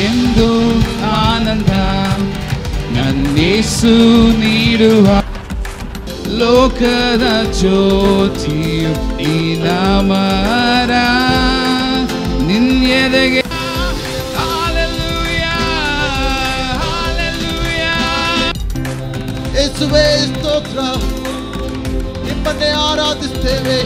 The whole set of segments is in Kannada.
ಎಂದು ಆನಂದ ನನ್ನೇಸು ನೀಡುವ ಲೋಕದ ಜ್ಯೋತಿಯು ಈ ನಾಮರ ನಿನ್ನೆದೆಗೆ ಯೇಸುವೇ ಸ್ತೋತ್ರ, ನಿಮ್ಮನ್ನೇ ಆರಾಧಿಸ್ತೇವೆ.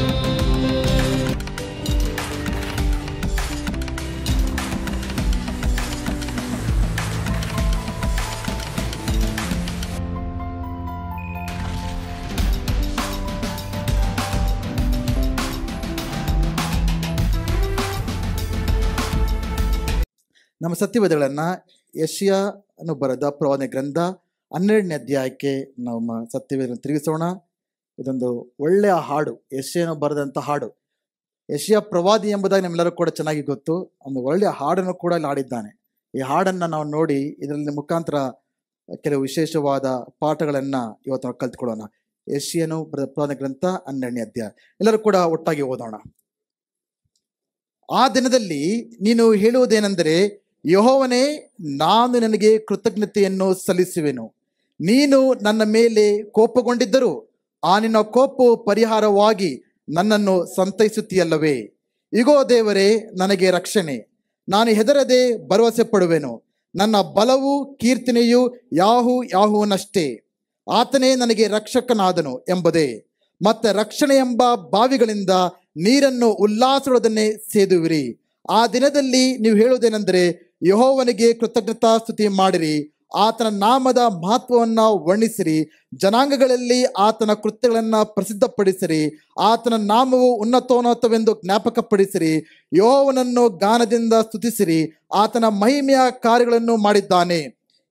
ನಮ್ಮ ಸತ್ಯವೇದಗಳನ್ನು ಯೆಶಾಯನು ಬರೆದ ಪ್ರವಾದನೆ ಗ್ರಂಥ 12ನೇ ಅಧ್ಯಾಯಕ್ಕೆ ನಮ್ಮ ಸತ್ಯವೇದವನ್ನು ತಿರುಗಿಸೋಣ. ಇದೊಂದು ಒಳ್ಳೆಯ ಹಾಡು, ಯೆಶಾಯನು ಬರೆದಂಥ ಹಾಡು. ಯೆಶಾಯ ಪ್ರವಾದಿ ಎಂಬುದಾಗಿ ನಮ್ಮೆಲ್ಲರೂ ಕೂಡ ಚೆನ್ನಾಗಿ ಗೊತ್ತು. ಒಂದು ಒಳ್ಳೆಯ ಹಾಡನ್ನು ಕೂಡ ಇಲ್ಲಿ ಹಾಡಿದ್ದಾನೆ. ಈ ಹಾಡನ್ನು ನಾವು ನೋಡಿ ಇದರಲ್ಲಿ ಮುಖಾಂತರ ಕೆಲವು ವಿಶೇಷವಾದ ಪಾಠಗಳನ್ನು ಇವತ್ತು ನಾವು ಕಲ್ತ್ಕೊಳ್ಳೋಣ. ಯೆಶಾಯನು ಬರೆದ ಪ್ರವಾದನೆ ಗ್ರಂಥ 12ನೇ ಅಧ್ಯಾಯ, ಎಲ್ಲರೂ ಕೂಡ ಒಟ್ಟಾಗಿ ಓದೋಣ. ಆ ದಿನದಲ್ಲಿ ನೀನು ಹೇಳುವುದೇನೆಂದರೆ, ಯೆಹೋವನೇ, ನಾನು ನನಗೆ ಕೃತಜ್ಞತೆಯನ್ನು ಸಲ್ಲಿಸುವೆನು. ನೀನು ನನ್ನ ಮೇಲೆ ಕೋಪಗೊಂಡಿದ್ದರೂ ಆ ನಿನ್ನ ಕೋಪವು ಪರಿಹಾರವಾಗಿ ನನ್ನನ್ನು ಸಂತೈಸುತ್ತೀಯಲ್ಲವೇ? ಇಗೋ ದೇವರೇ, ನನಗೆ ರಕ್ಷಣೆ. ನಾನು ಹೆದರದೆ ಭರವಸೆ ಪಡುವೆನು. ನನ್ನ ಬಲವು ಕೀರ್ತನೆಯು ಯಾಹುವನಷ್ಟೇ. ಆತನೇ ನನಗೆ ರಕ್ಷಕನಾದನು ಎಂಬುದೇ. ಮತ್ತೆ ರಕ್ಷಣೆ ಎಂಬ ಬಾವಿಗಳಿಂದ ನೀರನ್ನು ಉಲ್ಲಾಸದೊಡನೆ ಸೇದುವಿರಿ. ಆ ದಿನದಲ್ಲಿ ನೀವು ಹೇಳುವುದೇನೆಂದರೆ, ಯೆಹೋವನಿಗೆ ಕೃತಜ್ಞತಾಸ್ತುತಿ ಮಾಡಿರಿ, ಆತನ ನಾಮದ ಮಹತ್ವವನ್ನು ವರ್ಣಿಸಿರಿ, ಜನಾಂಗಗಳಲ್ಲಿ ಆತನ ಕೃತ್ಯಗಳನ್ನು ಪ್ರಸಿದ್ಧಪಡಿಸಿರಿ, ಆತನ ನಾಮವು ಉನ್ನತೋನ್ನತವೆಂದು ಜ್ಞಾಪಕಪಡಿಸಿರಿ, ಯೆಹೋವನನ್ನು ಗಾನದಿಂದ ಸ್ತುತಿಸಿರಿ, ಆತನ ಮಹಿಮೆಯ ಕಾರ್ಯಗಳನ್ನು ಮಾಡಿದ್ದಾನೆ.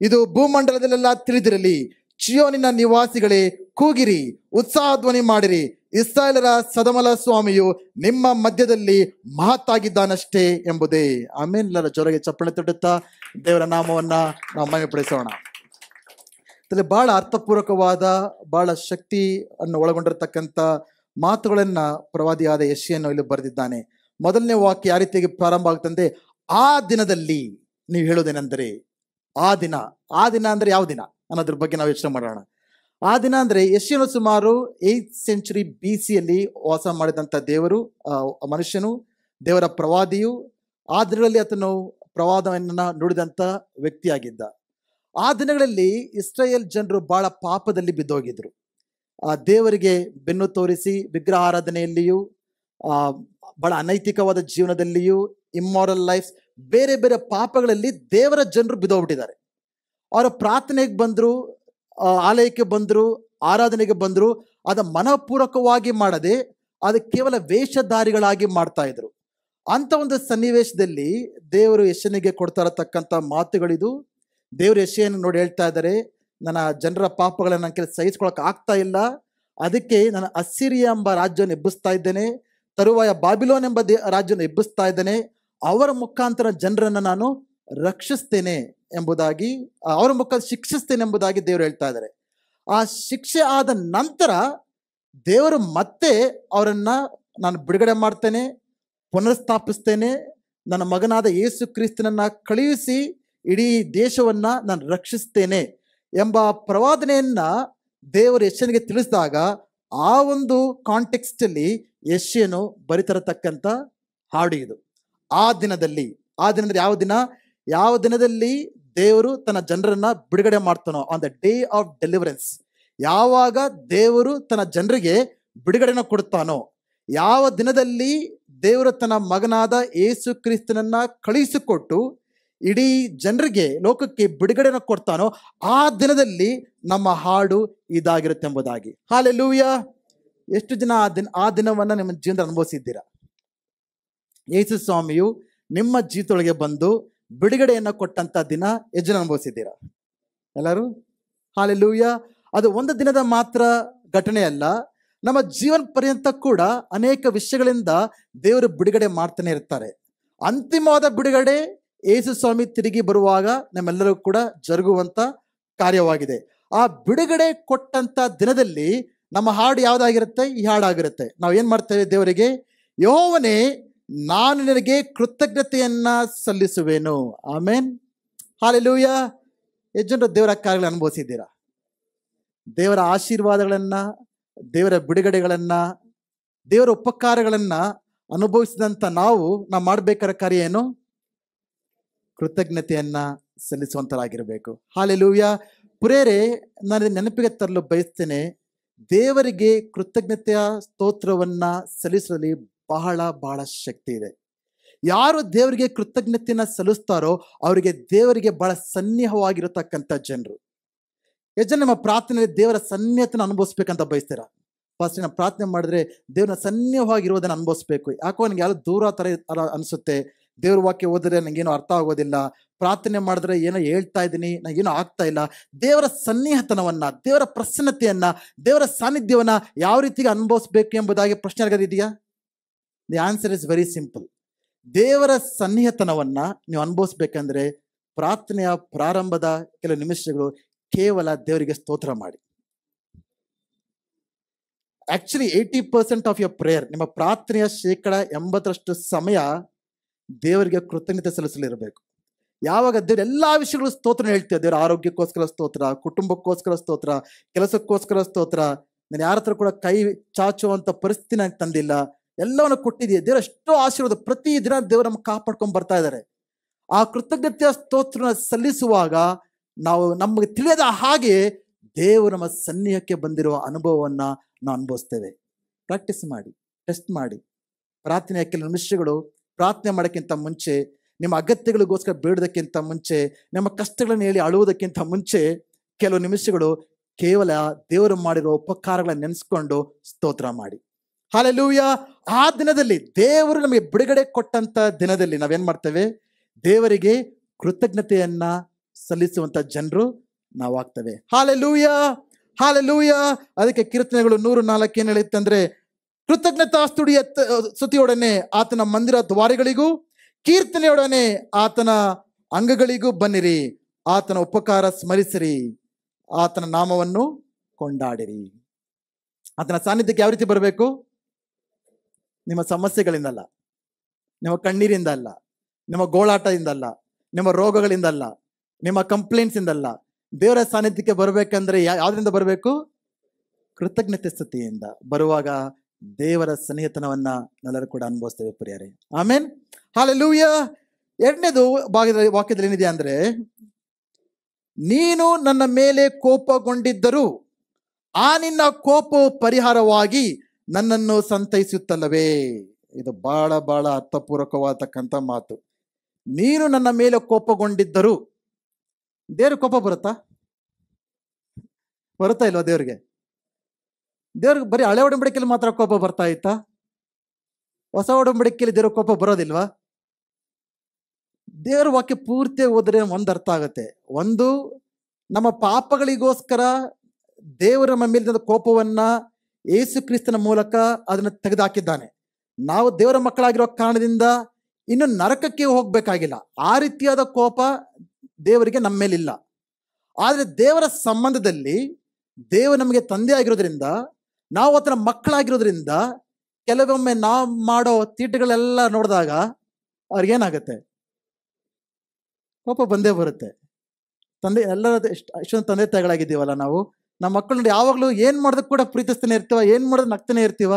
ಇದು ಭೂಮಂಡಲದಲ್ಲೆಲ್ಲ ತಿಳಿದಿರಲಿ. ಚಿಯೋನಿನ ನಿವಾಸಿಗಳೇ, ಕೂಗಿರಿ, ಉತ್ಸಾಹ ಧ್ವನಿ ಮಾಡಿರಿ. ಇಸ್ರಾಯೇಲರ ಸದಮಲ ಸ್ವಾಮಿಯು ನಿಮ್ಮ ಮಧ್ಯದಲ್ಲಿ ಮಹತ್ತಾಗಿದ್ದಾನಷ್ಟೇ ಎಂಬುದೇ. ಆಮೇಲೆ ಎಲ್ಲರ ಜೊತೆಗೆ ಚಪ್ಪಳೆ ತಟ್ಟುತ್ತಾ ದೇವರ ನಾಮವನ್ನ ನಾವು ಮಹಿಮೆಪಡಿಸೋಣ. ಇದರಲ್ಲಿ ಬಹಳ ಅರ್ಥಪೂರ್ವಕವಾದ, ಬಹಳ ಶಕ್ತಿಯನ್ನು ಒಳಗೊಂಡಿರತಕ್ಕಂಥ ಮಾತುಗಳನ್ನ ಪ್ರವಾದಿಯಾದ ಯೆಶಾಯನು ಇಲ್ಲಿ ಬರೆದಿದ್ದಾನೆ. ಮೊದಲನೇ ವಾಕ್ಯ ಯಾವ ರೀತಿಯಾಗಿ ಪ್ರಾರಂಭ ಆಗ್ತಂದ್ರೆ, ಆ ದಿನದಲ್ಲಿ ನೀವು ಹೇಳೋದೇನೆಂದರೆ. ಆ ದಿನ ಅಂದ್ರೆ ಯಾವ ದಿನ ಅನ್ನೋದ್ರ ಬಗ್ಗೆ ನಾವು ಯೋಚನೆ ಮಾಡೋಣ. ಆ ದಿನ ಅಂದ್ರೆ ಯೆಶಾಯನು ಸುಮಾರು 8th century BCಯಲ್ಲಿ ವಾಸ ಮಾಡಿದಂಥ ಮನುಷ್ಯನು, ದೇವರ ಪ್ರವಾದಿಯು. ಆ ದಿನಗಳಲ್ಲಿ ಆತನು ಪ್ರವಾದವನ್ನು ನುಡಿದಂಥ ವ್ಯಕ್ತಿಯಾಗಿದ್ದ. ಆ ದಿನಗಳಲ್ಲಿ ಇಸ್ರಾಯೇಲ್ ಜನರು ಬಹಳ ಪಾಪದಲ್ಲಿ ಬಿದ್ದೋಗಿದ್ರು. ದೇವರಿಗೆ ಬೆನ್ನು ತೋರಿಸಿ ವಿಗ್ರಹ ಆರಾಧನೆಯಲ್ಲಿಯೂ, ಬಹಳ ಅನೈತಿಕವಾದ ಜೀವನದಲ್ಲಿಯೂ, ಇಮ್ಮಾರಲ್ ಲೈಫ್, ಬೇರೆ ಬೇರೆ ಪಾಪಗಳಲ್ಲಿ ದೇವರ ಜನರು ಬಿದ್ದೋಗ್ಬಿಟ್ಟಿದ್ದಾರೆ. ಅವರ ಪ್ರಾರ್ಥನೆಗೆ ಬಂದರು, ಆಲಯಕ್ಕೆ ಬಂದರು, ಆರಾಧನೆಗೆ ಬಂದರು, ಅದ ಮನಪೂರ್ವಕವಾಗಿ ಮಾಡದೆ ಅದು ಕೇವಲ ವೇಷಧಾರಿಗಳಾಗಿ ಮಾಡ್ತಾ ಇದ್ರು. ಅಂತ ಒಂದು ಸನ್ನಿವೇಶದಲ್ಲಿ ದೇವರು ಯೆಶಾಯನಿಗೆ ಕೊಡ್ತಾ ಇರತಕ್ಕಂಥ ಮಾತುಗಳಿದು. ದೇವರು ಯೆಶಾಯನ ನೋಡಿ ಹೇಳ್ತಾ ಇದ್ದಾರೆ, ನನ್ನ ಜನರ ಪಾಪಗಳನ್ನು ನನ್ನ ಕೆಲಸ ಸಹಿಸ್ಕೊಳಕ್ ಆಗ್ತಾ ಇಲ್ಲ, ಅದಕ್ಕೆ ನಾನು ಅಸ್ಸಿರಿಯ ಎಂಬ ರಾಜ್ಯವನ್ನು ಎಬ್ಬಿಸ್ತಾ ಇದ್ದೇನೆ, ತರುವಾಯ ಬಾಬಿಲೋನ್ ಎಂಬ ರಾಜ್ಯವನ್ನು ಎಬ್ಬಿಸ್ತಾ ಇದ್ದೇನೆ, ಅವರ ಮುಖಾಂತರ ಜನರನ್ನು ನಾನು ರಕ್ಷಿಸ್ತೇನೆ ಎಂಬುದಾಗಿ, ಅವರ ಮುಖಾಂತರ ಶಿಕ್ಷಿಸ್ತೇನೆ ಎಂಬುದಾಗಿ ದೇವರು ಹೇಳ್ತಾ ಇದ್ದಾರೆ. ಆ ಶಿಕ್ಷೆ ಆದ ನಂತರ ದೇವರು ಮತ್ತೆ ಅವರನ್ನ ನಾನು ಬಿಡುಗಡೆ ಮಾಡ್ತೇನೆ, ಪುನರ್ಸ್ಥಾಪಿಸ್ತೇನೆ, ನನ್ನ ಮಗನಾದ ಯೇಸು ಕ್ರಿಸ್ತನನ್ನ ಕಳುಹಿಸಿ ಇಡೀ ದೇಶವನ್ನ ನಾನು ರಕ್ಷಿಸ್ತೇನೆ ಎಂಬ ಪ್ರವಾದನೆಯನ್ನ ದೇವರು ಯೆಶಾಯನಿಗೆ ತಿಳಿಸಿದಾಗ, ಆ ಒಂದು ಕಾಂಟೆಕ್ಸ್ಟ್ ಅಲ್ಲಿ ಯೆಶಾಯನು ಬರಿತಿರತಕ್ಕಂಥ ಹಾಡು ಇದು. ಆ ದಿನದಲ್ಲಿ ಯಾವ ದಿನದಲ್ಲಿ ದೇವರು ತನ್ನ ಜನರನ್ನ ಬಿಡುಗಡೆ ಮಾಡ್ತಾನೋ, on the day of deliverance, ಯಾವಾಗ ದೇವರು ತನ್ನ ಜನರಿಗೆ ಬಿಡುಗಡೆನ ಕೊಡ್ತಾನೋ, ಯಾವ ದಿನದಲ್ಲಿ ದೇವರು ತನ್ನ ಮಗನಾದ ಯೇಸು ಕ್ರಿಸ್ತನನ್ನ ಕಳುಹಿಸಿಕೊಟ್ಟು ಇಡೀ ಜನರಿಗೆ, ಲೋಕಕ್ಕೆ ಬಿಡುಗಡೆನ ಕೊಡ್ತಾನೋ, ಆ ದಿನದಲ್ಲಿ ನಮ್ಮ ಹಾಡು ಇದಾಗಿರುತ್ತೆ ಎಂಬುದಾಗಿ. ಹಲ್ಲೆಲೂಯಾ. ಎಷ್ಟು ಜನ ಆ ದಿನವನ್ನ ನಿಮ್ಮ ಜೀವನದಲ್ಲಿ ಅನುಭವಿಸಿದ್ದೀರಾ? ಯೇಸು ಸ್ವಾಮಿಯು ನಿಮ್ಮ ಜೀವಿತದೊಳಗೆ ಬಂದು ಬಿಡುಗಡೆಯನ್ನು ಕೊಟ್ಟಂತ ದಿನ ಎಷ್ಟು ಜನ ಅನುಭವಿಸಿದ್ದೀರಾ? ಎಲ್ಲರೂ? ಹಲ್ಲೆಲೂಯಾ. ಅದು ಒಂದು ದಿನದ ಮಾತ್ರ ಘಟನೆ ಅಲ್ಲ, ನಮ್ಮ ಜೀವನ ಪರ್ಯಂತ ಕೂಡ ಅನೇಕ ವಿಷಯಗಳಿಂದ ದೇವರು ಬಿಡುಗಡೆ ಮಾಡ್ತಾನೆ ಇರ್ತಾರೆ. ಅಂತಿಮವಾದ ಬಿಡುಗಡೆ ಯೇಸು ಸ್ವಾಮಿ ತಿರುಗಿ ಬರುವಾಗ ನಮ್ಮೆಲ್ಲರೂ ಕೂಡ ಜರುಗುವಂತ ಕಾರ್ಯವಾಗಿದೆ. ಆ ಬಿಡುಗಡೆ ಕೊಟ್ಟಂತ ದಿನದಲ್ಲಿ ನಮ್ಮ ಹಾಡು ಯಾವ್ದಾಗಿರುತ್ತೆ? ಈ ಹಾಡಾಗಿರುತ್ತೆ. ನಾವು ಏನ್ ಮಾಡ್ತೇವೆ? ದೇವರಿಗೆ, ಯೆಹೋವನೇ, ನಾನು ನಿನಗೆ ಕೃತಜ್ಞತೆಯನ್ನ ಸಲ್ಲಿಸುವೆನು. ಆಮೇನ್. ಹಾಲೆಲೂಯ. ಎಷ್ಟು ಜನರು ದೇವರ ಕಾರ್ಯಗಳನ್ನು ಅನುಭವಿಸಿದ್ದೀರಾ? ದೇವರ ಆಶೀರ್ವಾದಗಳನ್ನ, ದೇವರ ಬಿಡುಗಡೆಗಳನ್ನ, ದೇವರ ಉಪಕಾರಗಳನ್ನ ಅನುಭವಿಸಿದಂಥ ನಾವು ಮಾಡಬೇಕಾದ ಕಾರ್ಯ ಏನು? ಕೃತಜ್ಞತೆಯನ್ನ ಸಲ್ಲಿಸುವಂತರಾಗಿರಬೇಕು. ಹಾಲೆಲೂಯ. ಪ್ರೇರೆ, ನಾನು ನೆನಪಿಗೆ ತರಲು ಬಯಸ್ತೇನೆ, ದೇವರಿಗೆ ಕೃತಜ್ಞತೆಯ ಸ್ತೋತ್ರವನ್ನ ಸಲ್ಲಿಸುವಲ್ಲಿ ಬಹಳ ಬಹಳ ಶಕ್ತಿ ಇದೆ. ಯಾರು ದೇವರಿಗೆ ಕೃತಜ್ಞತೆಯನ್ನ ಸಲ್ಲಿಸ್ತಾರೋ ಅವರಿಗೆ ದೇವರಿಗೆ ಬಹಳ ಸನ್ನಿಹವಾಗಿರತಕ್ಕಂಥ ಜನರು. ಎಷ್ಟು ಜನ ನಮ್ಮ ಪ್ರಾರ್ಥನೆಯಲ್ಲಿ ದೇವರ ಸನ್ನಿಹತೆಯನ್ನು ಅನುಭವಿಸ್ಬೇಕಂತ ಬಯಸ್ತೀರಾ? ಫಸ್ಟ್ ನಾವು ಪ್ರಾರ್ಥನೆ ಮಾಡಿದ್ರೆ ದೇವರ ಸನ್ನಿಹವಾಗಿರೋದನ್ನು ಅನುಭವಿಸ್ಬೇಕು. ಯಾಕೋ ನನಗೆ ಯಾರು ದೂರ ಥರ ಅನಿಸುತ್ತೆ, ದೇವ್ರ ವಾಕ್ಯ ಓದಿದ್ರೆ ನನಗೇನು ಅರ್ಥ ಆಗೋದಿಲ್ಲ, ಪ್ರಾರ್ಥನೆ ಮಾಡಿದ್ರೆ ಏನೋ ಹೇಳ್ತಾ ಇದ್ದೀನಿ, ನನಗೇನೋ ಆಗ್ತಾ ಇಲ್ಲ. ದೇವರ ಸನ್ನಿಹತನವನ್ನ, ದೇವರ ಪ್ರಸನ್ನತೆಯನ್ನ, ದೇವರ ಸಾನ್ನಿಧ್ಯವನ್ನ ಯಾವ ರೀತಿಗೆ ಅನುಭವಿಸ್ಬೇಕು ಎಂಬುದಾಗಿ ಪ್ರಶ್ನೆ ಆಗದಿದೆಯಾ? The answer is very simple. ದೇವರ ಸನ್ನಿಹತನವನ್ನ ನೀವು ಅನುಭವಿಸ್ಬೇಕಂದ್ರೆ ಪ್ರಾರ್ಥನೆಯ ಪ್ರಾರಂಭದ ಕೆಲವು ನಿಮಿಷಗಳು ಕೇವಲ ದೇವರಿಗೆ ಸ್ತೋತ್ರ ಮಾಡಿ. ಆಕ್ಚುಲಿ 80% ಆಫ್ ಯುವರ್ ಪ್ರೇಯರ್, ನಿಮ್ಮ ಪ್ರಾರ್ಥನೆಯ 80% ಸಮಯ ದೇವರಿಗೆ ಕೃತಜ್ಞತೆ ಸಲ್ಲಿಸಲಿರಬೇಕು. ಯಾವಾಗ ದೇವ್ರ ಎಲ್ಲಾ ವಿಷಯಗಳು ಸ್ತೋತ್ರ ಹೇಳ್ತೇವೆ, ದೇವರ ಆರೋಗ್ಯಕ್ಕೋಸ್ಕರ ಸ್ತೋತ್ರ, ಕುಟುಂಬಕ್ಕೋಸ್ಕರ ಸ್ತೋತ್ರ, ಕೆಲಸಕ್ಕೋಸ್ಕರ ಸ್ತೋತ್ರ, ನಾನು ಯಾರ ಹತ್ರ ಕೂಡ ಕೈ ಚಾಚುವಂತ ಪರಿಸ್ಥಿತಿ ನನಗೆ ತಂದಿಲ್ಲ, ಎಲ್ಲವನ್ನು ಕೊಟ್ಟಿದೆಯಾ, ದೇವರ ಎಷ್ಟೋ ಆಶೀರ್ವಾದ, ಪ್ರತಿ ದಿನ ದೇವರು ನಮ್ಗೆ ಕಾಪಾಡ್ಕೊಂಡು ಬರ್ತಾ ಇದ್ದಾರೆ. ಆ ಕೃತಜ್ಞತೆಯ ಸ್ತೋತ್ರ ಸಲ್ಲಿಸುವಾಗ ನಾವು ನಮಗೆ ತಿಳಿಯದ ಹಾಗೆ ದೇವರು ನಮ್ಮ ಸನ್ನಿಹಕ್ಕೆ ಬಂದಿರುವ ಅನುಭವವನ್ನ ನಾವು ಅನುಭವಿಸ್ತೇವೆ. ಪ್ರಾಕ್ಟೀಸ್ ಮಾಡಿ, ಟೆಸ್ಟ್ ಮಾಡಿ. ಪ್ರಾರ್ಥನೆಯ ಕೆಲವು ನಿಮಿಷಗಳು ಪ್ರಾರ್ಥನೆ ಮಾಡೋಕ್ಕಿಂತ ಮುಂಚೆ, ನಿಮ್ಮ ಅಗತ್ಯಗಳಿಗೋಸ್ಕರ ಬೇಡೋದಕ್ಕಿಂತ ಮುಂಚೆ, ನಮ್ಮ ಕಷ್ಟಗಳನ್ನು ಹೇಳಿ ಅಳುವುದಕ್ಕಿಂತ ಮುಂಚೆ ಕೆಲವು ನಿಮಿಷಗಳು ಕೇವಲ ದೇವರು ಮಾಡಿರೋ ಉಪಕಾರಗಳನ್ನು ನೆನೆಸ್ಕೊಂಡು ಸ್ತೋತ್ರ ಮಾಡಿ. ಹಾಲೆಲೂಯ. ಆ ದಿನದಲ್ಲಿ, ದೇವರು ನಮಗೆ ಬಿಡುಗಡೆ ಕೊಟ್ಟಂತ ದಿನದಲ್ಲಿ ನಾವೇನ್ ಮಾಡ್ತೇವೆ? ದೇವರಿಗೆ ಕೃತಜ್ಞತೆಯನ್ನ ಸಲ್ಲಿಸುವಂತ ಜನರು ನಾವಾಗ್ತೇವೆ. Hallelujah, hallelujah. ಅದಕ್ಕೆ ಕೀರ್ತನೆಗಳು 104 ಏನ್ ಹೇಳುತ್ತಂದ್ರೆ, ಕೃತಜ್ಞತಾ ಸ್ತುತಿಯೊಡನೆ ಆತನ ಮಂದಿರ ದ್ವಾರಗಳಿಗೂ, ಕೀರ್ತನೆಯೊಡನೆ ಆತನ ಅಂಗಗಳಿಗೂ ಬನ್ನಿರಿ, ಆತನ ಉಪಕಾರ ಸ್ಮರಿಸಿರಿ, ಆತನ ನಾಮವನ್ನು ಕೊಂಡಾಡಿರಿ. ಆತನ ಸಾನ್ನಿಧ್ಯಕ್ಕೆ ಯಾವ ರೀತಿ ಬರಬೇಕು? ನಿಮ್ಮ ಸಮಸ್ಯೆಗಳಿಂದಲ್ಲ, ನಿಮ್ಮ ಕಣ್ಣೀರಿಂದ ಅಲ್ಲ, ನಿಮ್ಮ ಗೋಳಾಟದಿಂದ ಅಲ್ಲ, ನಿಮ್ಮ ರೋಗಗಳಿಂದ ಅಲ್ಲ, ನಿಮ್ಮ ಕಂಪ್ಲೇಂಟ್ಸ್ ಇಂದಲ್ಲ. ದೇವರ ಸಾನ್ನಿಧ್ಯಕ್ಕೆ ಬರಬೇಕಂದ್ರೆ ಯಾವ್ದ್ರಿಂದ ಬರಬೇಕು? ಕೃತಜ್ಞತೆ ಸ್ತುತಿಯಿಂದ. ಬರುವಾಗ ದೇವರ ಸನ್ನಿಹಿತನವನ್ನ ನಾವೆಲ್ಲರೂ ಕೂಡ ಅನುಭವಿಸ್ತೇವೆ ಪ್ರಿಯರೇ. ಆಮೇನ್, ಹಾಲೆಲೂಯ. ಎರಡನೇದು ವಾಕ್ಯದಲ್ಲಿ ಏನಿದೆ ಅಂದ್ರೆ, ನೀನು ನನ್ನ ಮೇಲೆ ಕೋಪಗೊಂಡಿದ್ದರೂ ಆ ನಿನ್ನ ಕೋಪವು ಪರಿಹಾರವಾಗಿ ನನ್ನನ್ನು ಸಂತೈಸುತ್ತಲ್ಲವೇ. ಇದು ಬಹಳ ಬಹಳ ಅರ್ಥಪೂರ್ವಕವಾದಕ್ಕಂಥ ಮಾತು. ನೀನು ನನ್ನ ಮೇಲೆ ಕೋಪಗೊಂಡಿದ್ದರೂ, ದೇವ್ರ ಕೋಪ ಬರುತ್ತಾ ಇಲ್ವಾ? ದೇವ್ರಿಗೆ ಬರೀ ಹಳೆ ಒಡಂಬಡಿಕೆಯಲ್ಲಿ ಮಾತ್ರ ಕೋಪ ಬರ್ತಾ ಇತ್ತಾ? ಹೊಸ ಒಡಂಬಡಿಕೆಯಲ್ಲಿ ದೇವ್ರ ಕೋಪ ಬರೋದಿಲ್ವಾ? ದೇವ್ರ ವಾಕ್ಯ ಪೂರ್ತಿ ಓದ್ರೆ ಒಂದು ಅರ್ಥ ಆಗುತ್ತೆ. ಒಂದು, ನಮ್ಮ ಪಾಪಗಳಿಗೋಸ್ಕರ ದೇವರ ನಮ್ಮ ಮೇಲಿನ ಕೋಪವನ್ನ ಯೇಸು ಕ್ರಿಸ್ತನ ಮೂಲಕ ಅದನ್ನ ತೆಗೆದುಹಾಕಿದ್ದಾನೆ. ನಾವು ದೇವರ ಮಕ್ಕಳಾಗಿರೋ ಕಾರಣದಿಂದ ಇನ್ನು ನರಕಕ್ಕೆ ಹೋಗ್ಬೇಕಾಗಿಲ್ಲ. ಆ ರೀತಿಯಾದ ಕೋಪ ದೇವರಿಗೆ ನಮ್ಮ ಮೇಲಿಲ್ಲ. ಆದ್ರೆ ದೇವರ ಸಂಬಂಧದಲ್ಲಿ ದೇವರು ನಮಗೆ ತಂದೆ ಆಗಿರೋದ್ರಿಂದ, ನಾವು ಆತನ ಮಕ್ಕಳಾಗಿರೋದ್ರಿಂದ ಕೆಲವೊಮ್ಮೆ ನಾವು ಮಾಡೋ ತೀಟುಗಳೆಲ್ಲ ನೋಡಿದಾಗ ಅವ್ರಿಗೇನಾಗತ್ತೆ? ಕೋಪ ಬಂದೇ ಬರುತ್ತೆ. ತಂದೆ ಎಲ್ಲರ ಎಷ್ಟೊಂದು ತಂದೆ ತಾಯಿಗಳಾಗಿದ್ದೀವಲ್ಲ ನಾವು, ನಮ್ಮ ಮಕ್ಕಳನ್ನ ಯಾವಾಗಲೂ ಏನ್ ಮಾಡೋದಕ್ಕೆ ಕೂಡ ಪ್ರೀತಿಸ್ತಾನೆ ಇರ್ತೀವ, ಏನ್ ಮಾಡೋದಕ್ಕೆ ನಗ್ತಾನೆ ಇರ್ತೀವ.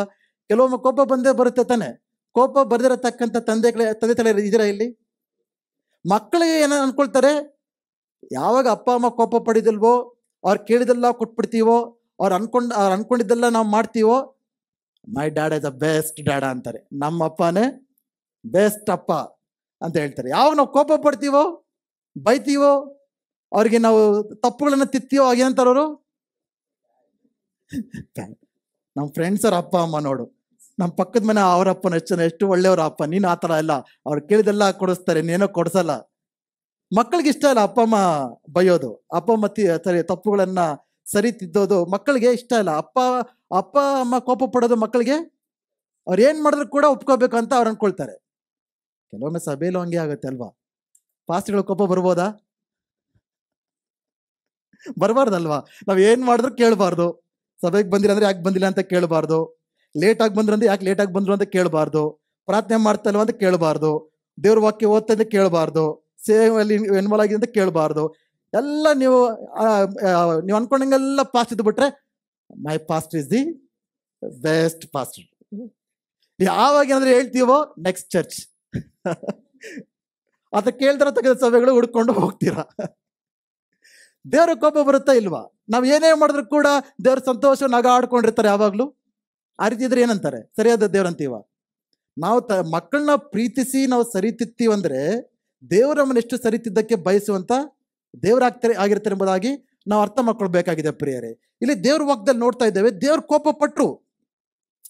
ಕೆಲವೊಮ್ಮೆ ಕೋಪ ಬಂದೇ ಬರುತ್ತೆ ತಾನೆ. ಕೋಪ ಬರ್ದಿರತಕ್ಕಂಥ ತಂದೆ ತಾಯಿ ಇದೀರಾ ಇಲ್ಲಿ? ಮಕ್ಕಳಿಗೆ ಏನೋ ಅನ್ಕೊಳ್ತಾರೆ, ಯಾವಾಗ ಅಪ್ಪ ಅಮ್ಮ ಕೋಪ ಪಡಿದಿಲ್ವೋ, ಅವ್ರು ಕೇಳಿದೆಲ್ಲ ಕೊಟ್ಬಿಡ್ತೀವೋ, ಅವ್ರು ಅನ್ಕೊಂಡಿದ್ದೆಲ್ಲ ನಾವು ಮಾಡ್ತೀವೋ, my dad is the best dad ಅಂತಾರೆ. ನಮ್ಮ ಅಪ್ಪನೇ ಬೆಸ್ಟ್ ಅಪ್ಪ ಅಂತ ಹೇಳ್ತಾರೆ. ಯಾವಾಗ ನಾವು ಕೋಪ ಪಡ್ತೀವೋ, ಬೈತೀವೋ, ಅವ್ರಿಗೆ ನಾವು ತಪ್ಪುಗಳನ್ನ ತಿತ್ತೀವೋ, ಆಗೇನಂತಾರವರು, ನಮ್ಮ ಫ್ರೆಂಡ್ಸ್ ಅವ್ರ ಅಪ್ಪ ಅಮ್ಮ ನೋಡು, ನಮ್ಮ ಪಕ್ಕದ ಮನೆ ಅವ್ರ ಅಪ್ಪನ ಎಷ್ಟು ಒಳ್ಳೆಯವ್ರ ಅಪ್ಪ, ನೀನು ಆ ಥರ ಇಲ್ಲ, ಅವ್ರು ಕೇಳಿದೆಲ್ಲ ಕೊಡಿಸ್ತಾರೆ, ನೀನೋ ಕೊಡಿಸಲ್ಲ. ಮಕ್ಕಳಿಗೆ ಇಷ್ಟ ಇಲ್ಲ ಅಪ್ಪ ಅಮ್ಮ ಬೈಯೋದು, ಅಪ್ಪ ಅಮ್ಮ ತಪ್ಪುಗಳನ್ನ ಸರಿ ತಿದ್ದೋದು ಮಕ್ಕಳಿಗೆ ಇಷ್ಟ ಇಲ್ಲ. ಅಪ್ಪ ಅಮ್ಮ ಕೋಪ ಪಡೋದು ಮಕ್ಕಳಿಗೆ, ಅವ್ರು ಏನ್ ಮಾಡಿದ್ರು ಕೂಡ ಒಪ್ಕೋಬೇಕು ಅಂತ ಅವ್ರು ಅನ್ಕೊಳ್ತಾರೆ. ಕೆಲವೊಮ್ಮೆ ಸಭೆಯಲ್ಲೂ ಹಂಗೆ ಆಗುತ್ತೆ ಅಲ್ವಾ? ಪಾಸ್ಟ್ಗಳ ಕೋಪ ಬರ್ಬೋದಾ? ಬರಬಾರ್ದಲ್ವಾ? ನಾವ್ ಏನ್ ಮಾಡಿದ್ರು ಕೇಳಬಾರ್ದು. ಸಭೆಗೆ ಬಂದಿರಂದ್ರೆ ಯಾಕೆ ಬಂದಿಲ್ಲ ಅಂತ ಕೇಳಬಾರ್ದು. ಲೇಟ್ ಆಗಿ ಬಂದ್ರಂದ್ರೆ ಯಾಕೆ ಲೇಟ್ ಆಗಿ ಬಂದ್ರು ಅಂತ ಕೇಳಬಾರ್ದು. ಪ್ರಾರ್ಥನೆ ಮಾಡ್ತಾ ಇಲ್ವಾ ಅಂತ ಕೇಳಬಾರ್ದು. ದೇವ್ರ ವಾಕ್ಯ ಓದ್ತಾ ಇದ್ದ ಕೇಳಬಾರ್ದು. ಸೇವೆಯಲ್ಲಿ ಇನ್ವಾಲ್ವ್ ಆಗಿದೆ ಅಂತ ಕೇಳಬಾರ್ದು. ಎಲ್ಲ ನೀವು ನೀವು ಅನ್ಕೊಂಡಂಗೆಲ್ಲ ಪಾಸ್ಟ್ ಇದ್ದು ಬಿಟ್ರೆ my past is the best pastor. ಯಾವಾಗ ಏನಾದ್ರೆ ಹೇಳ್ತೀವೋ ನೆಕ್ಸ್ಟ್ ಚರ್ಚ್ ಅದ ಕೇಳ್ತಾರ ತೆಗೆದ ಸಭೆಗಳು ಹುಡ್ಕೊಂಡು ಹೋಗ್ತೀರಾ. ದೇವ್ರ ಕೋಪ ಬರುತ್ತಾ ಇಲ್ವಾ? ನಾವು ಏನೇ ಮಾಡಿದ್ರು ಕೂಡ ದೇವ್ರ ಸಂತೋಷ ನಗ ಆಡ್ಕೊಂಡಿರ್ತಾರೆ ಯಾವಾಗ್ಲೂ. ಆ ರೀತಿ ಇದ್ರೆ ಏನಂತಾರೆ? ಸರಿಯಾದ ದೇವ್ರಂತೀವ. ನಾವು ಮಕ್ಕಳನ್ನ ಪ್ರೀತಿಸಿ ನಾವು ಸರಿತಿತ್ತೀವಂದ್ರೆ ದೇವ್ರ ನಮ್ಮನ್ನು ಎಷ್ಟು ಸರಿತಿದ್ದಕ್ಕೆ ಬಯಸುವಂತ ಆಗಿರ್ತಾರೆ ಎಂಬುದಾಗಿ ನಾವು ಅರ್ಥ ಮಾಡ್ಕೊಳ್ಬೇಕಾಗಿದೆ ಪ್ರಿಯರೇ. ಇಲ್ಲಿ ದೇವ್ರ ವಾಕ್ಯದಲ್ಲಿ ನೋಡ್ತಾ ಇದ್ದೇವೆ, ದೇವ್ರ ಕೋಪ ಪಟ್ರು.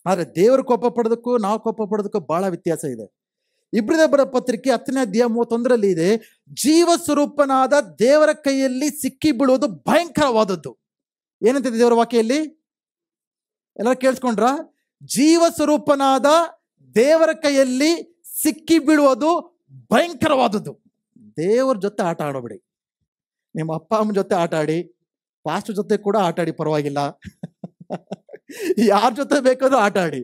ಆದ್ರೆ ದೇವ್ರ ಕೋಪ ಪಡೋದಕ್ಕೂ ನಾವು ಕೋಪ ಪಡೋದಕ್ಕೂ ಬಹಳ ವ್ಯತ್ಯಾಸ ಇದೆ. ಇಬ್ರಿಯ ಬರ ಪತ್ರಿಕೆ 10ನೇ ಅಧ್ಯಾಯ 31 ಇದೆ, ಜೀವ ಸ್ವರೂಪನಾದ ದೇವರ ಕೈಯಲ್ಲಿ ಸಿಕ್ಕಿ ಬೀಳುವುದು ಭಯಂಕರವಾದದ್ದು. ಏನಂತಿದೆ ದೇವರ ವಾಕ್ಯಲ್ಲಿ? ಎಲ್ಲರೂ ಕೇಳಿಸ್ಕೊಂಡ್ರ? ಜೀವ ಸ್ವರೂಪನಾದ ದೇವರ ಕೈಯಲ್ಲಿ ಸಿಕ್ಕಿ ಬೀಳುವುದು ಭಯಂಕರವಾದದ್ದು. ದೇವರ ಜೊತೆ ಆಟ ಆಡೋಬಿಡಿ. ನಿಮ್ಮ ಅಪ್ಪ ಅಮ್ಮನ ಜೊತೆ ಆಟ ಆಡಿ, ಪಾಸ್ಟರ್ ಜೊತೆ ಕೂಡ ಆಟ ಆಡಿ, ಪರವಾಗಿಲ್ಲ. ಯಾರ ಜೊತೆ ಬೇಕಾದ್ರೂ ಆಟ ಆಡಿ.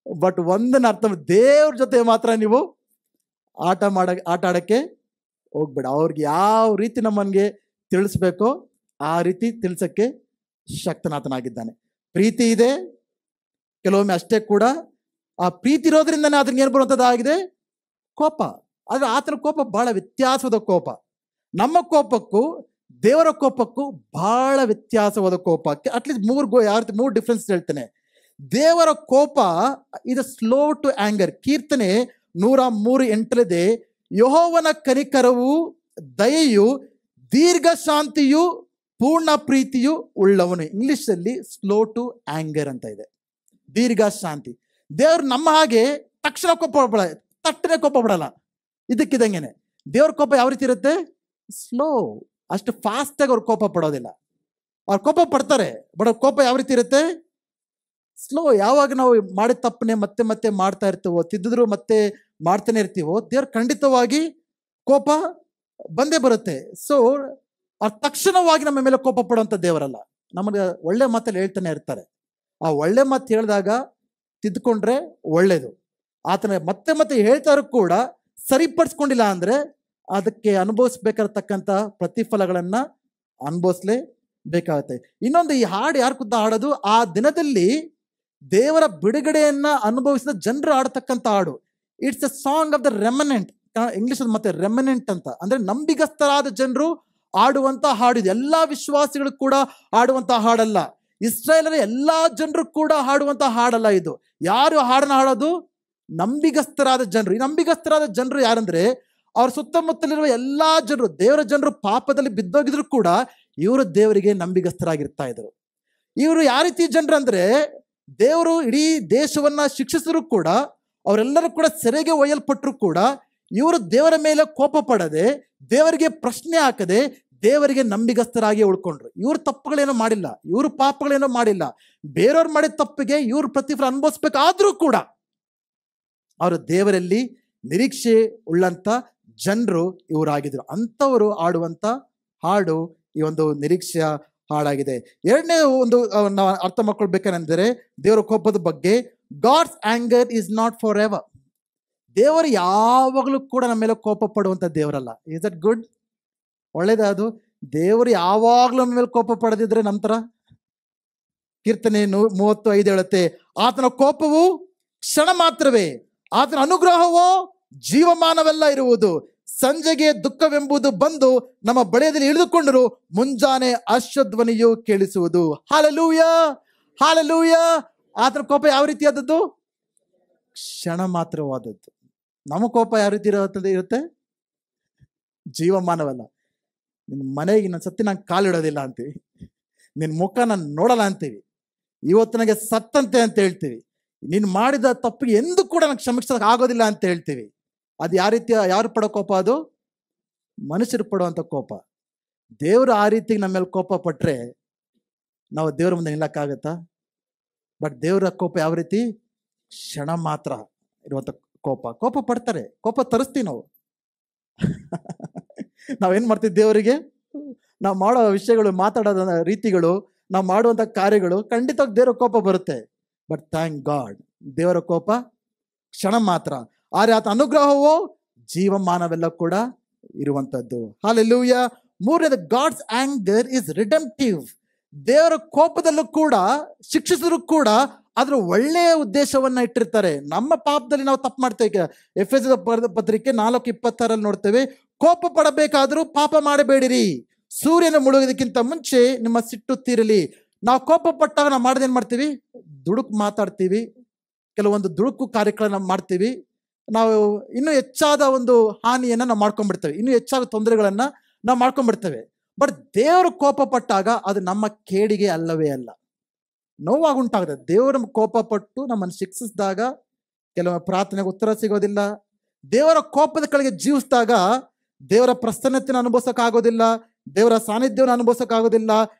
ಬಟ್ ಒಂದನ್ನ ಅರ್ಥ, ದೇವ್ರ ಜೊತೆ ಮಾತ್ರ ನೀವು ಆಟ ಆಡಕ್ಕೆ ಹೋಗ್ಬೇಡ. ಅವ್ರಿಗೆ ಯಾವ ರೀತಿ ನಮ್ಮನ್ಗೆ ತಿಳಿಸ್ಬೇಕೋ ಆ ರೀತಿ ತಿಳಿಸಕ್ಕೆ ಶಕ್ತನಾಥನಾಗಿದ್ದಾನೆ. ಪ್ರೀತಿ ಇದೆ, ಕೆಲವೊಮ್ಮೆ ಅಷ್ಟೇ ಕೂಡ ಆ ಪ್ರೀತಿ ಇರೋದ್ರಿಂದನೇ ಅದನ್ನ ಏನ್ ಬರುವಂಥದ್ದಾಗಿದೆ? ಕೋಪ. ಆದ್ರೆ ಆತನ ಕೋಪ ಬಹಳ ವ್ಯತ್ಯಾಸವಾದ ಕೋಪ. ನಮ್ಮ ಕೋಪಕ್ಕೂ ದೇವರ ಕೋಪಕ್ಕೂ ಬಹಳ ವ್ಯತ್ಯಾಸವಾದ ಕೋಪ. ಅಟ್ಲೀಸ್ಟ್ ಮೂರು ಡಿಫ್ರೆನ್ಸ್ ಹೇಳ್ತೇನೆ. ದೇವರ ಕೋಪ ಇದು ಸ್ಲೋ ಟು ಆಂಗರ್. ಕೀರ್ತನೆ 103:8 ಯೆಹೋವನ ಕನಿಕರವು ದಯೆಯು ದೀರ್ಘ ಶಾಂತಿಯು ಪೂರ್ಣ ಪ್ರೀತಿಯು ಉಳ್ಳವನು. ಇಂಗ್ಲಿಷ್ ಅಲ್ಲಿ ಸ್ಲೋ ಟು ಆಂಗರ್ ಅಂತ ಇದೆ, ದೀರ್ಘ ಶಾಂತಿ. ದೇವ್ರು ನಮ್ಮ ಹಾಗೆ ತಕ್ಷಣ ಕೋಪ ಬಿಡಲ್ಲ, ತಟ್ಟನೆ ಕೋಪ ಬಿಡಲ್ಲ. ಇದಕ್ಕಿದಂಗೆನೆ ದೇವ್ರ ಕೋಪ ಯಾವ ರೀತಿ ಇರುತ್ತೆ? ಸ್ಲೋ. ಅಷ್ಟು ಫಾಸ್ಟ್ ಆಗಿ ಅವ್ರು ಕೋಪ ಪಡೋದಿಲ್ಲ. ಅವ್ರು ಕೋಪ ಪಡ್ತಾರೆ, ಬಟ್ ಅವ್ರ ಕೋಪ ಯಾವ ರೀತಿ ಇರುತ್ತೆ? ಸ್ಲೋ. ಯಾವಾಗ ನಾವು ಮಾಡಿದ ತಪ್ಪನೆ ಮತ್ತೆ ಮತ್ತೆ ಮಾಡ್ತಾ ಇರ್ತೀವೋ, ತಿದ್ದಿದ್ರು ಮತ್ತೆ ಮಾಡ್ತಾನೆ ಇರ್ತೀವೋ, ದೇವ್ರು ಖಂಡಿತವಾಗಿ ಕೋಪ ಬಂದೇ ಬರುತ್ತೆ. ಸೊ ಅವ್ರು ತಕ್ಷಣವಾಗಿ ನಮ್ಮ ಮೇಲೆ ಕೋಪ ಪಡುವಂಥ ದೇವರಲ್ಲ. ನಮಗೆ ಒಳ್ಳೆ ಮಾತಲ್ಲಿ ಹೇಳ್ತಾನೆ ಇರ್ತಾರೆ. ಆ ಒಳ್ಳೆ ಮಾತು ಹೇಳಿದಾಗ ತಿದ್ದುಕೊಂಡ್ರೆ ಒಳ್ಳೇದು. ಆತನ ಮತ್ತೆ ಮತ್ತೆ ಹೇಳ್ತಾರು ಕೂಡ ಸರಿಪಡಿಸ್ಕೊಂಡಿಲ್ಲ ಅಂದ್ರೆ ಅದಕ್ಕೆ ಅನುಭವಿಸ್ಬೇಕಾಗಿರ್ತಕ್ಕಂಥ ಪ್ರತಿಫಲಗಳನ್ನ ಅನುಭವಿಸ್ಲೇಬೇಕಾಗತ್ತೆ. ಇನ್ನೊಂದು, ಈ ಹಾಡು ಯಾರು ಖುದ್ದ ಹಾಡೋದು? ಆ ದಿನದಲ್ಲಿ ದೇವರ ಬಿಡುಗಡೆಯನ್ನ ಅನುಭವಿಸಿದ ಜನರು ಆಡತಕ್ಕಂಥ ಹಾಡು. It's a song of the remnant. English ಮತ್ತೆ ರೆಮನೆಂಟ್ ಅಂತ ಅಂದ್ರೆ ನಂಬಿಗಸ್ತರಾದ ಜನರು ಆಡುವಂತ ಹಾಡಿದು. ಎಲ್ಲಾ ವಿಶ್ವಾಸಿಗಳು ಕೂಡ ಆಡುವಂತ ಹಾಡಲ್ಲ. ಇಸ್ರಾಯೇಲರ ಎಲ್ಲಾ ಜನರು ಕೂಡ ಹಾಡುವಂತ ಹಾಡಲ್ಲ ಇದು. ಯಾರು ಹಾಡನ್ನ ಹಾಡೋದು? ನಂಬಿಗಸ್ತರಾದ ಜನರು. ಈ ನಂಬಿಗಸ್ತರಾದ ಜನರು ಯಾರಂದ್ರೆ ಅವ್ರ ಸುತ್ತಮುತ್ತಲಿರುವ ಎಲ್ಲಾ ಜನರು, ದೇವರ ಜನರು ಪಾಪದಲ್ಲಿ ಬಿದ್ದೋಗಿದ್ರು ಕೂಡ ಇವರು ದೇವರಿಗೆ ನಂಬಿಗಸ್ತರಾಗಿರ್ತಾ ಇದ್ರು. ಇವರು ಯಾವ ರೀತಿ ಜನರು ಅಂದ್ರೆ, ದೇವರು ಇಡೀ ದೇಶವನ್ನ ಶಿಕ್ಷಿಸಿದ್ರು ಕೂಡ, ಅವರೆಲ್ಲರೂ ಕೂಡ ಸೆರೆಗೆ ಒಯ್ಯಲ್ಪಟ್ಟರು ಕೂಡ ಇವರು ದೇವರ ಮೇಲೆ ಕೋಪ ಪಡದೆ, ದೇವರಿಗೆ ಪ್ರಶ್ನೆ ಹಾಕದೆ, ದೇವರಿಗೆ ನಂಬಿಗಸ್ತರಾಗಿ ಉಳ್ಕೊಂಡ್ರು. ಇವ್ರ ತಪ್ಪುಗಳೇನೋ ಮಾಡಿಲ್ಲ, ಇವ್ರ ಪಾಪಗಳೇನೋ ಮಾಡಿಲ್ಲ. ಬೇರೆಯವ್ರು ಮಾಡಿದ ತಪ್ಪಿಗೆ ಇವ್ರ ಪ್ರತಿಫಲ ಅನುಭವಿಸ್ಬೇಕಾದ್ರೂ ಕೂಡ ಅವರು ದೇವರಲ್ಲಿ ನಿರೀಕ್ಷೆ ಉಳ್ಳಂತ ಜನರು ಇವರಾಗಿದ್ರು. ಅಂಥವರು ಆಡುವಂತ ಹಾಡು ಈ ಒಂದು ನಿರೀಕ್ಷೆಯ ಹಾಡಾಗಿದೆ. ಎರಡನೇ ಒಂದು ನಾವು ಅರ್ಥ ಮಾಡ್ಕೊಳ್ಬೇಕಂದ್ರೆ ದೇವರ ಕೋಪದ ಬಗ್ಗೆ, God's anger is not forever. ದೇವರು ಯಾವಾಗಲೂ ಕೂಡ ನಮ್ಮ ಮೇಲೆ ಕೋಪ ಪಡುವಂತ ದೇವರಲ್ಲ. Is that good? ಒಳ್ಳೇದ ಅದು? ದೇವರು ಯಾವಾಗ್ಲೂ ನಮ್ಮ ಮೇಲೆ ಕೋಪ ಪಡೆದಿದ್ರೆ ನಂತರ ಕೀರ್ತನೆ 35 ಹೇಳುತ್ತೆ, ಆತನ ಕೋಪವು ಕ್ಷಣ ಮಾತ್ರವೇ, ಆತನ ಅನುಗ್ರಹವೋ ಜೀವಮಾನವೆಲ್ಲ ಇರುವುದು. ಸಂಜೆಗೆ ದುಃಖವೆಂಬುದು ಬಂದು ನಮ್ಮ ಬಳಿಯದಲ್ಲಿ ಇಳಿದುಕೊಂಡರು, ಮುಂಜಾನೆ ಹರ್ಷಧ್ವನಿಯು ಕೇಳಿಸುವುದು. Hallelujah, hallelujah. ಆತನ ಕೋಪ ಯಾವ ರೀತಿಯಾದದ್ದು? ಕ್ಷಣ ಮಾತ್ರವಾದದ್ದು. ನಮ್ಮ ಕೋಪ ಯಾವ ರೀತಿ ಇರುತ್ತೆ? ಜೀವಮಾನವಲ್ಲ. ನಿನ್ನ ಮನೆಗೆ ನನ್ನ ಸತ್ತಿ ನಂಗೆ ಕಾಲಿಡೋದಿಲ್ಲ ಅಂತೀವಿ, ನಿನ್ನ ಮುಖ ನಾನು ನೋಡಲ್ಲ ಅಂತೀವಿ, ಇವತ್ತು ನನಗೆ ಸತ್ತಂತೆ ಅಂತ ಹೇಳ್ತೀವಿ, ನೀನು ಮಾಡಿದ ತಪ್ಪಿಗೆ ಎಂದು ಕೂಡ ನನಗೆ ಕ್ಷಮಿಸೋಕೆ ಆಗೋದಿಲ್ಲ ಅಂತ ಹೇಳ್ತೀವಿ. ಅದು ಯಾವ ರೀತಿಯ, ಯಾರು ಪಡೋ ಕೋಪ? ಅದು ಮನುಷ್ಯರು ಪಡುವಂಥ ಕೋಪ. ದೇವರು ಆ ರೀತಿ ನಮ್ಮ ಮೇಲೆ ಕೋಪ ಪಟ್ರೆ ನಾವು ದೇವ್ರ ಮುಂದೆ ನಿಲ್ಲಕ್ಕಾಗತ್ತಾ? ಬಟ್ ದೇವರ ಕೋಪ ಯಾವ ರೀತಿ? ಕ್ಷಣ ಮಾತ್ರ ಇರುವಂಥ ಕೋಪ. ಕೋಪ ಪಡ್ತಾರೆ, ಕೋಪ ತರಿಸ್ತೀವಿ ನಾವು. ನಾವೇನ್ ಮಾಡ್ತೀವಿ? ದೇವರಿಗೆ ನಾವು ಮಾಡೋ ವಿಷಯಗಳು, ಮಾತಾಡೋ ರೀತಿಗಳು, ನಾವು ಮಾಡುವಂಥ ಕಾರ್ಯಗಳು ಖಂಡಿತವಾಗಿ ದೇವರ ಕೋಪ ಬರುತ್ತೆ. ಬಟ್ ಥ್ಯಾಂಕ್ ಗಾಡ್, ದೇವರ ಕೋಪ ಕ್ಷಣ ಮಾತ್ರ. ಆದರೆ ಆತ ಅನುಗ್ರಹವೋ ಜೀವಮಾನವೆಲ್ಲ ಕೂಡ ಇರುವಂತದ್ದು. ಹಾಲೆಲೂಯ. ಮೂರನೇದು, ಗಾಡ್ಸ್ ಆಂಗರ್ ಇಸ್ ರಿಡೆಂಪ್ಟಿವ್. ದೇವರ ಕೋಪದಲ್ಲೂ ಕೂಡ, ಶಿಕ್ಷಿಸಿದ್ರು ಕೂಡ ಅದ್ರ ಒಳ್ಳೆಯ ಉದ್ದೇಶವನ್ನ ಇಟ್ಟಿರ್ತಾರೆ. ನಮ್ಮ ಪಾಪದಲ್ಲಿ ನಾವು ತಪ್ಪು ಮಾಡ್ತೇವೆ. ಎಫೆಸದ ಪತ್ರಿಕೆ 4:26 ನೋಡ್ತೇವೆ, ಕೋಪ ಪಡಬೇಕಾದ್ರೂ ಪಾಪ ಮಾಡಬೇಡಿರಿ, ಸೂರ್ಯನ ಮುಳುಗೋದಕ್ಕಿಂತ ಮುಂಚೆ ನಿಮ್ಮ ಸಿಟ್ಟು ತೀರಲಿ. ನಾವು ಕೋಪ ಪಟ್ಟಾಗ ನಾವು ಮಾಡೋದೇನ್ ಮಾಡ್ತೀವಿ? ದುಡುಕು ಮಾತಾಡ್ತೀವಿ, ಕೆಲವೊಂದು ದುಡುಕು ಕಾರ್ಯಕ್ರಮ ಮಾಡ್ತೀವಿ. ನಾವು ಇನ್ನೂ ಹೆಚ್ಚಾದ ಒಂದು ಹಾನಿಯನ್ನ ನಾವು ಮಾಡ್ಕೊಂಡ್ಬಿಡ್ತೇವೆ, ಇನ್ನೂ ಹೆಚ್ಚಾದ ತೊಂದರೆಗಳನ್ನ ನಾವು ಮಾಡ್ಕೊಂಡ್ಬಿಡ್ತೇವೆ. ಬಟ್ ದೇವರು ಕೋಪ ಪಟ್ಟಾಗ ಅದು ನಮ್ಮ ಕೇಡಿಗೆ ಅಲ್ಲವೇ ಅಲ್ಲ, ನೋವಾಗುಂಟಾಗುತ್ತೆ. ದೇವರ ಕೋಪ ಪಟ್ಟು ನಮ್ಮನ್ನು ಶಿಕ್ಷಿಸಿದಾಗ ಕೆಲವೊಮ್ಮೆ ಪ್ರಾರ್ಥನೆಗೆ ಉತ್ತರ ಸಿಗೋದಿಲ್ಲ. ದೇವರ ಕೋಪದ ಕೆಳಗೆ ಜೀವಿಸಿದಾಗ ದೇವರ ಪ್ರಸನ್ನತೆಯನ್ನು ಅನುಭವಿಸೋಕ್ಕಾಗೋದಿಲ್ಲ, ದೇವರ ಸಾನ್ನಿಧ್ಯವನ್ನು ಅನುಭವಿಸೋಕ್ಕಾಗೋದಿಲ್ಲ.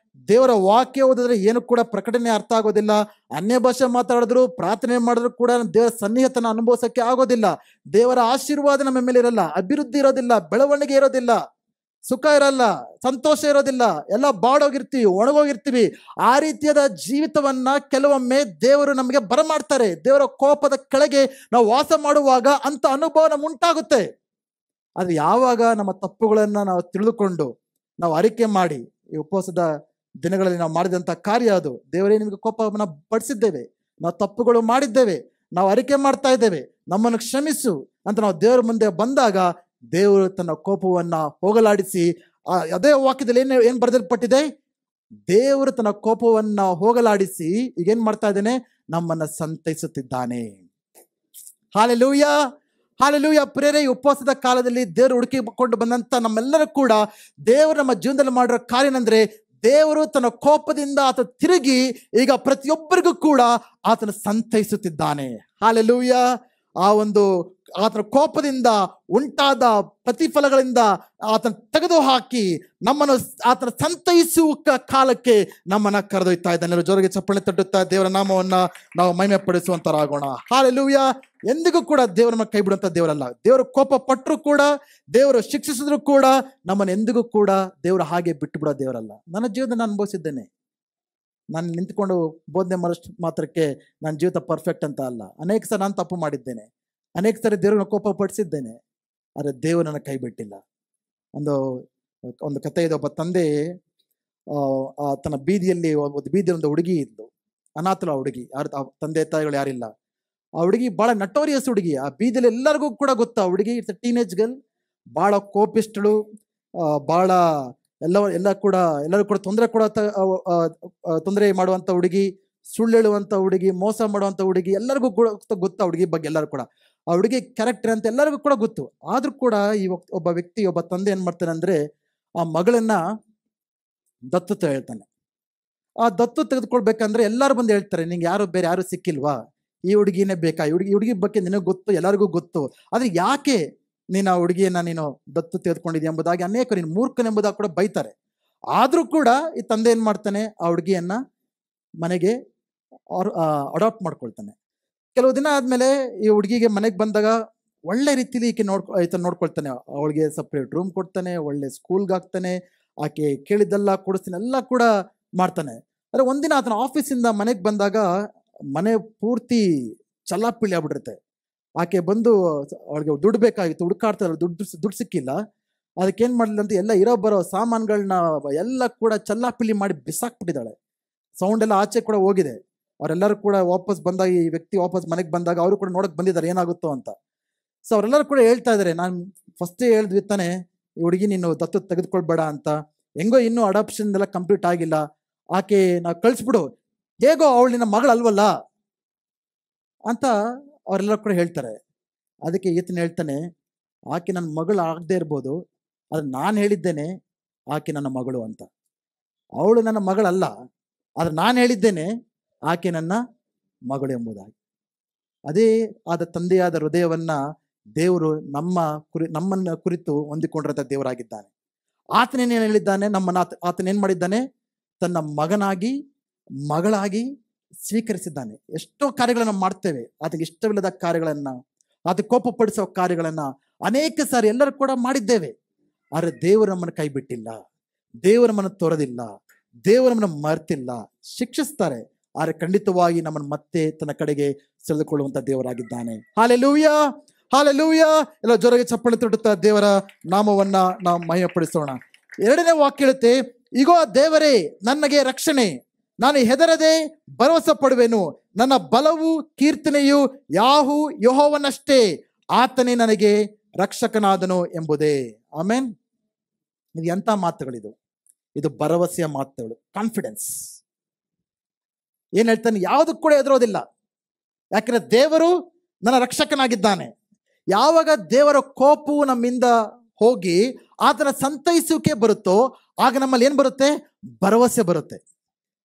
ದೇವರ ವಾಕ್ಯ ಓದಿದ್ರೆ ಏನು ಕೂಡ ಪ್ರಕಟಣೆ ಅರ್ಥ ಆಗೋದಿಲ್ಲ. ಅನ್ಯ ಭಾಷೆ ಮಾತಾಡಿದ್ರು, ಪ್ರಾರ್ಥನೆ ಮಾಡಿದ್ರು ಕೂಡ ದೇವರ ಸನ್ನಿಹಿತನ ಅನುಭವಿಸೋಕ್ಕೆ ಆಗೋದಿಲ್ಲ. ದೇವರ ಆಶೀರ್ವಾದ ನಮ್ಮ ಮೇಲೆ ಇರಲ್ಲ, ಅಭಿವೃದ್ಧಿ ಇರೋದಿಲ್ಲ, ಬೆಳವಣಿಗೆ ಇರೋದಿಲ್ಲ, ಸುಖ ಇರಲ್ಲ, ಸಂತೋಷ ಇರೋದಿಲ್ಲ, ಎಲ್ಲ ಬಾಡೋಗಿರ್ತೀವಿ, ಒಣಗೋಗಿರ್ತೀವಿ. ಆ ರೀತಿಯಾದ ಜೀವಿತವನ್ನ ಕೆಲವೊಮ್ಮೆ ದೇವರು ನಮಗೆ ಬರಮಾಡ್ತಾರೆ. ದೇವರ ಕೋಪದ ಕೆಳಗೆ ನಾವು ವಾಸ ಮಾಡುವಾಗ ಅಂತ ಅನುಭವ ನಮ್ಗೆ ಉಂಟಾಗುತ್ತೆ. ಆದ್ರೆ ಯಾವಾಗ ನಮ್ಮ ತಪ್ಪುಗಳನ್ನ ನಾವು ತಿಳಿದುಕೊಂಡು ನಾವು ಅರಿಕೆ ಮಾಡಿ, ಈ ಉಪವಾಸದ ದಿನಗಳಲ್ಲಿ ನಾವು ಮಾಡಿದಂಥ ಕಾರ್ಯ ಅದು, ದೇವರೇ ನಿಮಗೆ ಕೋಪವನ್ನು ಪಡಿಸಿದ್ದೇವೆ, ನಾವು ತಪ್ಪುಗಳು ಮಾಡಿದ್ದೇವೆ, ನಾವು ಅರಿಕೆ ಮಾಡ್ತಾ ಇದ್ದೇವೆ, ನಮ್ಮನ್ನು ಕ್ಷಮಿಸು ಅಂತ ನಾವು ದೇವರ ಮುಂದೆ ಬಂದಾಗ ದೇವರು ತನ್ನ ಕೋಪವನ್ನ ಹೋಗಲಾಡಿಸಿ, ಅದೇ ವಾಕ್ಯದಲ್ಲಿ ಏನ್ ಬರೆದಲ್ಪಟ್ಟಿದೆ? ದೇವರು ತನ್ನ ಕೋಪವನ್ನ ಹೋಗಲಾಡಿಸಿ ಈಗೇನ್ ಮಾಡ್ತಾ ಇದ್ದಾನೆ? ನಮ್ಮನ್ನ ಸಂತೈಸುತ್ತಿದ್ದಾನೆ. Hallelujah, hallelujah. ಪ್ರೇರೆ, ಈ ಉಪವಾಸದ ಕಾಲದಲ್ಲಿ ದೇವರು ಹುಡುಕಿಕೊಂಡು ಬಂದಂತ ನಮ್ಮೆಲ್ಲರೂ ಕೂಡ ದೇವರು ನಮ್ಮ ಜೀವನದಲ್ಲಿ ಮಾಡಿರೋ ಕಾರ್ಯ ಏನಂದ್ರೆ, ದೇವರು ತನ್ನ ಕೋಪದಿಂದ ಆತ ತಿರುಗಿ ಈಗ ಪ್ರತಿಯೊಬ್ಬರಿಗೂ ಕೂಡ ಆತನ ಸಂತೈಸುತ್ತಿದ್ದಾನೆ. ಹಾಲೆಲೂಯ. ಆ ಒಂದು ಆತನ ಕೋಪದಿಂದ ಉಂಟಾದ ಪ್ರತಿಫಲಗಳಿಂದ ಆತನ ತೆಗೆದು ಹಾಕಿ ನಮ್ಮನ್ನು ಆತನ ಸಂತೈಸುವ ಕಾಲಕ್ಕೆ ನಮ್ಮನ್ನ ಕರೆದೊಯ್ತಾ ಇದ್ದಾನೆ. ಜೋರಿಗೆ ಚಪ್ಪಳೆ ತಟ್ಟುತ್ತಾ ದೇವರ ನಾಮವನ್ನ ನಾವು ಮಹಿಮೆ ಪಡಿಸುವಂತರಾಗೋಣ. ಹಾಲೆಲೂಯ. ಎಂದಿಗೂ ಕೂಡ ದೇವರನ್ನ ಕೈ ಬಿಡುವಂತ ದೇವರಲ್ಲ. ದೇವರು ಕೋಪ ಪಟ್ಟರು ಕೂಡ, ದೇವರು ಶಿಕ್ಷಿಸಿದ್ರು ಕೂಡ ನಮ್ಮನ್ನು ಎಂದಿಗೂ ಕೂಡ ದೇವರು ಹಾಗೆ ಬಿಟ್ಟು ಬಿಡೋ ದೇವರಲ್ಲ. ನನ್ನ ಜೀವನ ನಾನು ಅನುಭವಿಸಿದ್ದೇನೆ. ನಾನು ನಿಂತ್ಕೊಂಡು ಬೋಧನೆ ಮಾಡೋಷ್ಟು ಮಾತ್ರಕ್ಕೆ ನನ್ನ ಜೀವಿತ ಪರ್ಫೆಕ್ಟ್ ಅಂತ ಅಲ್ಲ. ಅನೇಕ ಸಲ ನಾನು ತಪ್ಪು ಮಾಡಿದ್ದೇನೆ, ಅನೇಕ ಸರಿ ದೇವ್ರನ್ನ ಕೋಪ ಪಡಿಸಿದ್ದೇನೆ, ಆದರೆ ದೇವರು ನನ್ನ ಕೈ ಬಿಟ್ಟಿಲ್ಲ. ಒಂದು ಕಥೆ ಇದೆ. ಒಬ್ಬ ತಂದೆ ತನ್ನ ಬೀದಿಯಲ್ಲಿ ಒಂದು ಹುಡುಗಿ ಇದ್ಲು, ಅನಾಥಳ ಹುಡುಗಿ, ತಂದೆ ತಾಯಿಗಳು ಯಾರಿಲ್ಲ. ಆ ಹುಡುಗಿ ಬಹಳ ನಟೋರಿಯಸ್ ಹುಡುಗಿ. ಆ ಬೀದಿಯಲ್ಲಿ ಎಲ್ಲರಿಗೂ ಕೂಡ ಗೊತ್ತು ಆ ಹುಡುಗಿ ಇಟ್ಸ್ ಟೀನೇಜ್ ಗರ್ಲ್, ಬಹಳ ಕೋಪಿಸ್ಟಳು, ಬಹಳ ಎಲ್ಲರೂ ಕೂಡ ತೊಂದರೆ ಮಾಡುವಂತ ಹುಡುಗಿ, ಸುಳ್ಳು ಹೇಳುವಂತ ಹುಡುಗಿ, ಮೋಸ ಮಾಡುವಂತ ಹುಡುಗಿ, ಎಲ್ಲರಿಗೂ ಕೂಡ ಗೊತ್ತು ಆ ಹುಡುಗಿ ಬಗ್ಗೆ. ಎಲ್ಲರೂ ಕೂಡ ಆ ಹುಡುಗಿ ಕ್ಯಾರೆಕ್ಟರ್ ಅಂತ ಎಲ್ಲರಿಗೂ ಕೂಡ ಗೊತ್ತು. ಆದ್ರೂ ಕೂಡ ಒಬ್ಬ ತಂದೆ ಏನ್ ಮಾಡ್ತಾನೆ ಅಂದ್ರೆ, ಆ ಮಗಳನ್ನ ದತ್ತು ಹೇಳ್ತಾನೆ. ಆ ದತ್ತು ತೆಗೆದುಕೊಳ್ಬೇಕಂದ್ರೆ ಎಲ್ಲರೂ ಬಂದು ಹೇಳ್ತಾರೆ, ನಿಂಗೆ ಬೇರೆ ಯಾರು ಸಿಕ್ಕಿಲ್ವಾ, ಈ ಹುಡುಗಿನೇ ಬೇಕಾ, ಈ ಹುಡುಗಿ ಬಗ್ಗೆ ನಿನಗೆ ಗೊತ್ತು, ಎಲ್ಲರಿಗೂ ಗೊತ್ತು, ಆದ್ರೆ ಯಾಕೆ ನೀನು ಆ ಹುಡುಗಿಯನ್ನ ನೀನು ದತ್ತು ತೆಗೆದುಕೊಂಡಿದ್ಯಾ ಎಂಬುದಾಗಿ ಅನೇಕರು ನೀನು ಮೂರ್ಖನೆಂಬುದಾಗಿ ಕೂಡ ಬೈತಾರೆ. ಆದ್ರೂ ಕೂಡ ಈ ತಂದೆ ಏನ್ ಮಾಡ್ತಾನೆ, ಆ ಹುಡುಗಿಯನ್ನ ಮನೆಗೆ ಅಡಾಪ್ಟ್ ಮಾಡ್ಕೊಳ್ತಾನೆ. ಕೆಲವು ದಿನ ಆದ್ಮೇಲೆ ಈ ಹುಡುಗಿಗೆ ಮನೆಗೆ ಬಂದಾಗ ಒಳ್ಳೆ ರೀತಿಲಿ ಈತನ ನೋಡ್ಕೊಳ್ತಾನೆ. ಅವಳಿಗೆ ಸಪ್ರೇಟ್ ರೂಮ್ ಕೊಡ್ತಾನೆ, ಒಳ್ಳೆ ಸ್ಕೂಲ್ಗೆ ಹಾಕ್ತಾನೆ, ಆಕೆ ಕೇಳಿದ್ದೆಲ್ಲ ಕೊಡಿಸ್ತಾನೆ, ಎಲ್ಲ ಕೂಡ ಮಾಡ್ತಾನೆ. ಆದರೆ ಒಂದಿನ ಆತನ ಆಫೀಸಿಂದ ಮನೆಗೆ ಬಂದಾಗ ಮನೆ ಪೂರ್ತಿ ಚಲ್ಲಾಪಿಳ್ಳಿ ಆಗ್ಬಿಟ್ಟಿರುತ್ತೆ. ಆಕೆ ಬಂದು ಅವಳಿಗೆ ದುಡ್ಡು ಬೇಕಾಗಿತ್ತು, ಹುಡುಕಾಡ್ತಾಳೆ, ದುಡ್ಡು ಸಿಕ್ಕಿಲ್ಲ. ಅದಕ್ಕೇನು ಮಾಡಲಿಲ್ಲ ಅಂತ ಎಲ್ಲ ಬರೋ ಸಾಮಾನುಗಳನ್ನ ಎಲ್ಲ ಕೂಡ ಚಲ್ಲಾಪಿಳ್ಳಿ ಮಾಡಿ ಬಿಸಾಕ್ಬಿಟ್ಟಿದ್ದಾಳೆ. ಸೌಂಡ್ ಎಲ್ಲ ಆಚೆ ಕೂಡ ಹೋಗಿದೆ. ಅವರೆಲ್ಲರೂ ಕೂಡ ವಾಪಸ್ ಬಂದಾಗ, ಈ ವ್ಯಕ್ತಿ ವಾಪಸ್ ಮನೆಗೆ ಬಂದಾಗ ಅವರು ಕೂಡ ನೋಡಕ್ ಬಂದಿದ್ದಾರೆ ಏನಾಗುತ್ತೋ ಅಂತ. ಸೊ ಅವರೆಲ್ಲರೂ ಕೂಡ ಹೇಳ್ತಾ ಇದ್ದಾರೆ, ನಾನು ಫಸ್ಟೇ ಹೇಳಿದ್ವಿ ತಾನೆ ಈ ಹುಡುಗಿ ನೀನು ದತ್ತು ತೆಗೆದುಕೊಳ್ಬೇಡ ಅಂತ, ಹೆಂಗೋ ಇನ್ನೂ ಅಡಾಪ್ಷನ್ ಎಲ್ಲ ಕಂಪ್ಲೀಟ್ ಆಗಿಲ್ಲ, ಆಕೆ ನಾವು ಕಳಿಸ್ಬಿಡು, ಹೇಗೋ ಅವಳು ನಿನ್ನ ಮಗಳಲ್ವಲ್ಲ ಅಂತ ಅವರೆಲ್ಲರೂ ಕೂಡ ಹೇಳ್ತಾರೆ. ಅದಕ್ಕೆ ಈತನ ಹೇಳ್ತಾನೆ, ಆಕೆ ನನ್ನ ಮಗಳು ಆಗದೆ ಇರ್ಬೋದು, ಆದ್ರೆ ನಾನು ಹೇಳಿದ್ದೇನೆ ಆಕೆ ನನ್ನ ಮಗಳು ಅಂತ. ಅವಳು ನನ್ನ ಮಗಳಲ್ಲ, ಆದ್ರೆ ನಾನು ಹೇಳಿದ್ದೇನೆ ಆಕೆ ನನ್ನ ಮಗಳು ಎಂಬುದಾಗಿ. ಅದೇ ಆದ ತಂದೆಯಾದ ಹೃದಯವನ್ನ ದೇವರು ನಮ್ಮನ್ನ ಕುರಿತು ಹೊಂದಿಕೊಂಡಿರಂತ ದೇವರಾಗಿದ್ದಾನೆ. ಆತನೇನು ಹೇಳಿದ್ದಾನೆ, ಆತನೇನ್ ಮಾಡಿದ್ದಾನೆ, ತನ್ನ ಮಗನಾಗಿ ಮಗಳಾಗಿ ಸ್ವೀಕರಿಸಿದ್ದಾನೆ. ಎಷ್ಟೋ ಕಾರ್ಯಗಳನ್ನ ಮಾಡ್ತೇವೆ, ಆತಗೆ ಇಷ್ಟವಿಲ್ಲದ ಕಾರ್ಯಗಳನ್ನ, ಆತ ಕೋಪಪಡಿಸೋ ಕಾರ್ಯಗಳನ್ನ ಅನೇಕ ಸಾರಿ ಎಲ್ಲರೂ ಕೂಡ ಮಾಡಿದ್ದೇವೆ. ಆದರೆ ದೇವರು ನಮ್ಮನ್ನು ಕೈ ಬಿಟ್ಟಿಲ್ಲ, ದೇವರು ನಮ್ಮನ್ನು ತೋರದಿಲ್ಲ, ದೇವರು ನಮ್ಮನ್ನು ಮರ್ತಿಲ್ಲ. ಶಿಕ್ಷಿಸ್ತಾರೆ, ಆದರೆ ಖಂಡಿತವಾಗಿ ನಮ್ಮನ್ನು ಮತ್ತೆ ತನ್ನ ಕಡೆಗೆ ಸೆಳೆದುಕೊಳ್ಳುವಂತ ದೇವರಾಗಿದ್ದಾನೆ. Hallelujah, hallelujah. ಎಲ್ಲ ಜೋರಾಗಿ ಚಪ್ಪಾಳೆ ತಟ್ಟುತ್ತಾ ದೇವರ ನಾಮವನ್ನ ನಾವು ಮಹಿಮೆಪಡಿಸೋಣ. 2ನೇ ವಾಕ್ಯ ಹೇಳುತ್ತೆ, ಇಗೋ ದೇವರೇ ನನಗೆ ರಕ್ಷಣೆ, ನಾನು ಹೆದರದೆ ಭರವಸೆ ಪಡುವೆನು, ನನ್ನ ಬಲವು ಕೀರ್ತನೆಯು ಯೆಹೋವನಷ್ಟೇ, ಆತನೇ ನನಗೆ ರಕ್ಷಕನಾದನು ಎಂಬುದೇ. ಆಮೇನ್. ಇದು ಎಂಥ ಮಾತುಗಳಿದು? ಇದು ಭರವಸೆಯ ಮಾತುಗಳು, ಕಾನ್ಫಿಡೆನ್ಸ್. ಏನ್ ಹೇಳ್ತಾನೆ? ಯಾವುದಕ್ಕೂ ಕೂಡ ಹೆದರೋದಿಲ್ಲ, ಯಾಕಂದ್ರೆ ದೇವರು ನನ್ನ ರಕ್ಷಕನಾಗಿದ್ದಾನೆ. ಯಾವಾಗ ದೇವರ ಕೋಪವು ನಮ್ಮಿಂದ ಹೋಗಿ ಆತನ ಸಂತೈಸುವಿಕೆ ಬರುತ್ತೋ ಆಗ ನಮ್ಮಲ್ಲಿ ಏನ್ ಬರುತ್ತೆ? ಭರವಸೆ ಬರುತ್ತೆ.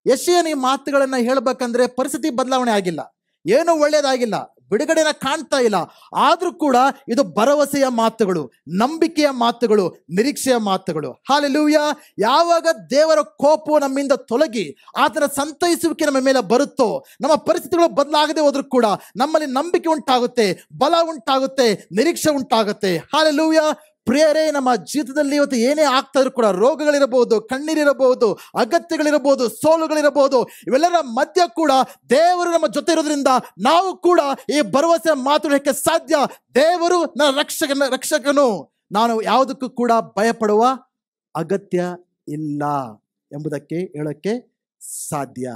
ಯೆಶಾಯನ ಈ ಮಾತುಗಳನ್ನ ಹೇಳ್ಬೇಕಂದ್ರೆ ಪರಿಸ್ಥಿತಿ ಬದಲಾವಣೆ ಆಗಿಲ್ಲ, ಏನು ಒಳ್ಳೇದಾಗಿಲ್ಲ, ಬಿಡುಗಡೆನ ಕಾಣ್ತಾ ಇಲ್ಲ. ಆದ್ರೂ ಕೂಡ ಇದು ಭರವಸೆಯ ಮಾತುಗಳು, ನಂಬಿಕೆಯ ಮಾತುಗಳು, ನಿರೀಕ್ಷೆಯ ಮಾತುಗಳು. ಹಾಲೆಲೂಯಾ. ಯಾವಾಗ ದೇವರ ಕೋಪವು ನಮ್ಮಿಂದ ತೊಲಗಿ ಆತನ ಸಂತೈಸುವಿಕೆ ನಮ್ಮ ಮೇಲೆ ಬರುತ್ತೋ, ನಮ್ಮ ಪರಿಸ್ಥಿತಿಗಳು ಬದಲಾಗದೆ ಹೋದ್ರೂ ಕೂಡ ನಮ್ಮಲ್ಲಿ ನಂಬಿಕೆ ಉಂಟಾಗುತ್ತೆ, ಬಲ ಉಂಟಾಗುತ್ತೆ, ನಿರೀಕ್ಷೆ ಉಂಟಾಗುತ್ತೆ. ಹಾಲೆಲೂಯಾ. ಪ್ರಿಯರೇ, ನಮ್ಮ ಜೀವಿತದಲ್ಲಿ ಇವತ್ತು ಏನೇ ಆಗ್ತಾ ಇದ್ರು ಕೂಡ, ರೋಗಗಳಿರಬಹುದು, ಕಣ್ಣೀರಿರಬಹುದು, ಅಗತ್ಯಗಳಿರಬಹುದು, ಸೋಲುಗಳಿರಬಹುದು, ಇವೆಲ್ಲರ ಮಧ್ಯ ಕೂಡ ದೇವರು ನಮ್ಮ ಜೊತೆ ಇರೋದ್ರಿಂದ ನಾವು ಕೂಡ ಈ ಭರವಸೆ ಮಾತುಗಳಕ್ಕೆ ಸಾಧ್ಯ. ದೇವರು ನನ್ನ ರಕ್ಷಕನು, ನಾನು ಯಾವುದಕ್ಕೂ ಕೂಡ ಭಯಪಡುವ ಅಗತ್ಯ ಇಲ್ಲ ಎಂಬುದಕ್ಕೆ ಹೇಳಕ್ಕೆ ಸಾಧ್ಯ.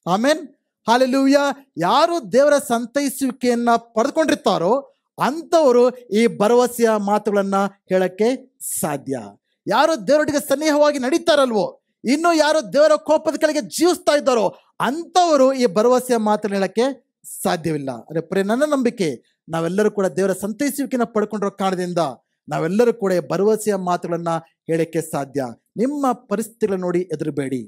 ಆಮೇನ್. ಹಾಲೆಲೂಯಾ. ಯಾರು ದೇವರ ಸಂತೈಸುವಿಕೆಯನ್ನ ಪಡೆದುಕೊಂಡಿರ್ತಾರೋ ಅಂಥವರು ಈ ಭರವಸೆಯ ಮಾತುಗಳನ್ನ ಹೇಳಕ್ಕೆ ಸಾಧ್ಯ. ಯಾರು ದೇವರೊಟ್ಟಿಗೆ ಸನ್ನಿಹವಾಗಿ ನಡೀತಾರಲ್ವೋ, ಇನ್ನು ಯಾರು ದೇವರ ಕೋಪದ ಕೆಳಗೆ ಜೀವಿಸ್ತಾ ಇದ್ದಾರೋ ಅಂಥವರು ಈ ಭರವಸೆಯ ಮಾತುಗಳನ್ನ ಹೇಳಕ್ಕೆ ಸಾಧ್ಯವಿಲ್ಲ. ಅದೇ ನನ್ನ ನಂಬಿಕೆ, ನಾವೆಲ್ಲರೂ ಕೂಡ ದೇವರ ಸಂತೈಸುವಿಕೆನ ಪಡ್ಕೊಂಡಿರೋ ಕಾರಣದಿಂದ ನಾವೆಲ್ಲರೂ ಕೂಡ ಭರವಸೆಯ ಮಾತುಗಳನ್ನ ಹೇಳಕ್ಕೆ ಸಾಧ್ಯ. ನಿಮ್ಮ ಪರಿಸ್ಥಿತಿಗಳನ್ನ ನೋಡಿ ಹೆದರಬೇಡಿ,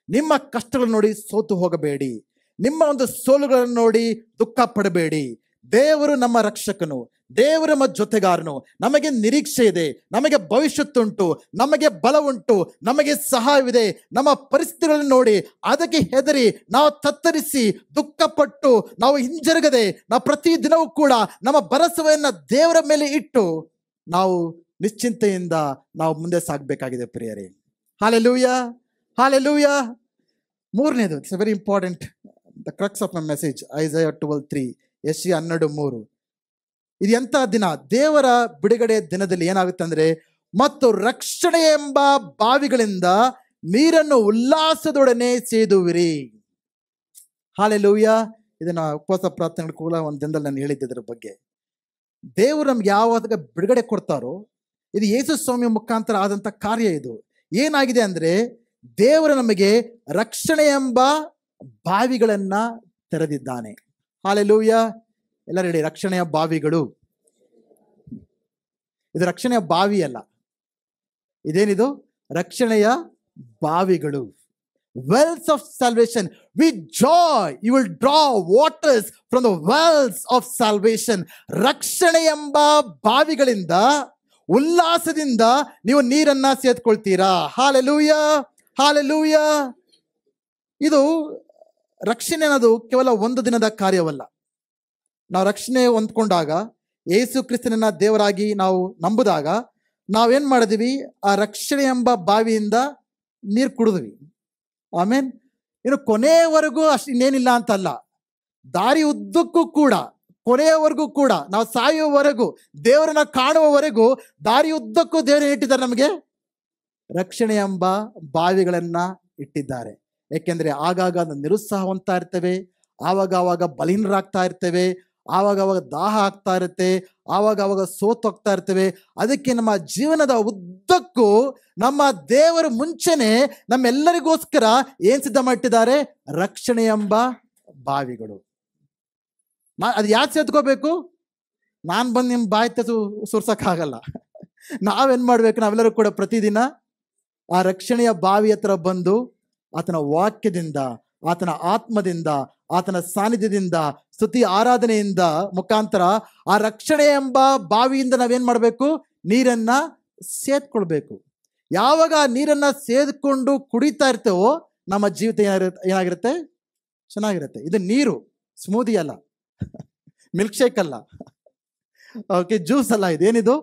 ನಿಮ್ಮ ಕಷ್ಟಗಳನ್ನು ನೋಡಿ ಸೋತು ಹೋಗಬೇಡಿ, ನಿಮ್ಮ ಒಂದು ಸೋಲುಗಳನ್ನು ನೋಡಿ ದುಃಖ ಪಡಬೇಡಿ. ದೇವರು ನಮ್ಮ ರಕ್ಷಕನು, ದೇವರು ನಮ್ಮ ಜೊತೆಗಾರನು, ನಮಗೆ ನಿರೀಕ್ಷೆ ಇದೆ, ನಮಗೆ ಭವಿಷ್ಯತ್ತುಂಟು, ನಮಗೆ ಬಲ ಉಂಟು, ನಮಗೆ ಸಹಾಯವಿದೆ. ನಮ್ಮ ಪರಿಸ್ಥಿತಿಗಳನ್ನು ನೋಡಿ ಅದಕ್ಕೆ ಹೆದರಿ ನಾವು ತತ್ತರಿಸಿ ದುಃಖಪಟ್ಟು ನಾವು ಹಿಂಜರುಗದೆ ನಾವು ಪ್ರತಿ ದಿನವೂ ಕೂಡ ನಮ್ಮ ಭರವಸೆಯನ್ನ ದೇವರ ಮೇಲೆ ಇಟ್ಟು ನಾವು ನಿಶ್ಚಿಂತೆಯಿಂದ ನಾವು ಮುಂದೆ ಸಾಗಬೇಕಾಗಿದೆ ಪ್ರಿಯರೇ. Hallelujah, hallelujah. 3ನೇದು, it's very important, the crux of my message, Isaiah 12:3, ಯೆಶಾಯ 12:3. ಇದು ಎಂಥ ದಿನ? ದೇವರ ಬಿಡುಗಡೆ ದಿನದಲ್ಲಿ ಏನಾಗುತ್ತೆ ಅಂದ್ರೆ, ಮತ್ತು ರಕ್ಷಣೆ ಎಂಬ ಬಾವಿಗಳಿಂದ ನೀರನ್ನು ಉಲ್ಲಾಸದೊಡನೆ ಸೇದುವಿರಿ. ಹಾಲೆಲೂಯಾ. ಇದನ್ನ ಉಪವಾಸ ಪ್ರಾರ್ಥನೆಗಳು ಕೂಡ ಒಂದು ದಿನದಲ್ಲಿ ನಾನು ಹೇಳಿದ್ದೆ ಇದರ ಬಗ್ಗೆ. ದೇವರು ನಮ್ಗೆ ಯಾವಾಗ ಬಿಡುಗಡೆ ಕೊಡ್ತಾರೋ, ಇದು ಯೇಸು ಸ್ವಾಮಿಯ ಮುಖಾಂತರ ಆದಂಥ ಕಾರ್ಯ. ಇದು ಏನಾಗಿದೆ ಅಂದ್ರೆ, ದೇವರು ನಮಗೆ ರಕ್ಷಣೆ ಎಂಬ ಬಾವಿಗಳನ್ನ ತೆರೆದಿದ್ದಾನೆ. ಹಾಲೆಲೂಯಾ. ಎಲ್ಲರೂ ಹೇಳಿ, ರಕ್ಷಣೆಯ ಬಾವಿಗಳು. ಇದು ರಕ್ಷಣೆಯ ಬಾವಿ ಅಲ್ಲ, ಇದೇನಿದು? ರಕ್ಷಣೆಯ ಬಾವಿಗಳು. Wells of salvation. With joy you will draw waters from the wells of salvation. ರಕ್ಷಣೆ ಎಂಬ ಬಾವಿಗಳಿಂದ, ಉಲ್ಲಾಸದಿಂದ ನೀವು ನೀರನ್ನ ಸೇದ್ಕೊಳ್ತೀರಾ. Hallelujah, hallelujah. ಇದು ರಕ್ಷಣೆ ಅನ್ನೋದು ಕೇವಲ ಒಂದು ದಿನದ ಕಾರ್ಯವಲ್ಲ. ನಾವು ರಕ್ಷಣೆ ಹೊಂದ್ಕೊಂಡಾಗ, ಯೇಸು ಕ್ರಿಸ್ತನನ್ನ ದೇವರಾಗಿ ನಾವು ನಂಬಿದಾಗ ನಾವೇನ್ ಮಾಡಿದ್ವಿ? ಆ ರಕ್ಷಣೆ ಎಂಬ ಬಾವಿಯಿಂದ ನೀರು ಕುಡಿದ್ವಿ. ಆಮೇನ್. ಇನ್ನು ಕೊನೆಯವರೆಗೂ ಅಷ್ಟು ಇನ್ನೇನಿಲ್ಲ ಅಂತಲ್ಲ, ದಾರಿ ಉದ್ದಕ್ಕೂ ಕೂಡ, ಕೊನೆಯವರೆಗೂ ಕೂಡ, ನಾವು ಸಾಯುವವರೆಗೂ, ದೇವರನ್ನ ಕಾಣುವವರೆಗೂ ದಾರಿ ಉದ್ದಕ್ಕೂ ದೇವರು ಇಟ್ಟಿದ್ದಾರೆ ನಮಗೆ ರಕ್ಷಣೆ ಎಂಬ ಬಾವಿಗಳನ್ನ ಇಟ್ಟಿದ್ದಾರೆ. ಏಕೆಂದ್ರೆ ಆಗಾಗ ನಿರುತ್ಸಾಹ ಹೊಂದ್ತಾ ಇರ್ತೇವೆ, ಆವಾಗ ಬಲಹೀನರಾಗ್ತಾ ಇರ್ತೇವೆ, ಆವಾಗ ದಾಹ ಆಗ್ತಾ ಇರುತ್ತೆ, ಆವಾಗ ಸೋತು ಹೋಗ್ತಾ ಇರ್ತೇವೆ. ಅದಕ್ಕೆ ನಮ್ಮ ಜೀವನದ ಉದ್ದಕ್ಕೂ ನಮ್ಮ ದೇವರು ಮುಂಚೆನೆ ನಮ್ಮೆಲ್ಲರಿಗೋಸ್ಕರ ಏನ್ ಸಿದ್ಧ ಮಾಡಿಟ್ಟಿದ್ದಾರೆ? ರಕ್ಷಣೆ ಎಂಬ ಬಾವಿಗಳು. ಅದು ಯಾಕೆ ಸೇದ್ಕೋಬೇಕು? ನಾನು ಬಂದು ನಿಮ್ಮ ಬಾಯಿ ಸುರ್ಸಕ್ಕಾಗಲ್ಲ. ನಾವೇನ್ ಮಾಡ್ಬೇಕು? ನಾವೆಲ್ಲರೂ ಕೂಡ ಪ್ರತಿದಿನ ಆ ರಕ್ಷಣೆಯ ಬಾವಿ ಹತ್ರ ಬಂದು ಆತನ ವಾಕ್ಯದಿಂದ, ಆತನ ಆತ್ಮದಿಂದ, ಆತನ ಸಾನ್ನಿಧ್ಯದಿಂದ, ಸ್ತುತಿ ಆರಾಧನೆಯಿಂದ ಮುಖಾಂತರ ಆ ರಕ್ಷಣೆ ಎಂಬ ಬಾವಿಯಿಂದ ನಾವೇನ್ ಮಾಡಬೇಕು? ನೀರನ್ನ ಸೇದ್ಕೊಳ್ಬೇಕು. ಯಾವಾಗ ಆ ನೀರನ್ನ ಸೇದ್ಕೊಂಡು ಕುಡಿತಾ ಇರ್ತೇವೋ ನಮ್ಮ ಜೀವಿತ ಏನಾಗಿರುತ್ತೆ? ಚೆನ್ನಾಗಿರುತ್ತೆ. ಇದು ನೀರು, ಸ್ಮೂದಿ ಅಲ್ಲ, ಮಿಲ್ಕ್ ಶೇಕ್ ಅಲ್ಲ, ಓಕೆ, ಜ್ಯೂಸ್ ಅಲ್ಲ. ಇದೇನಿದು?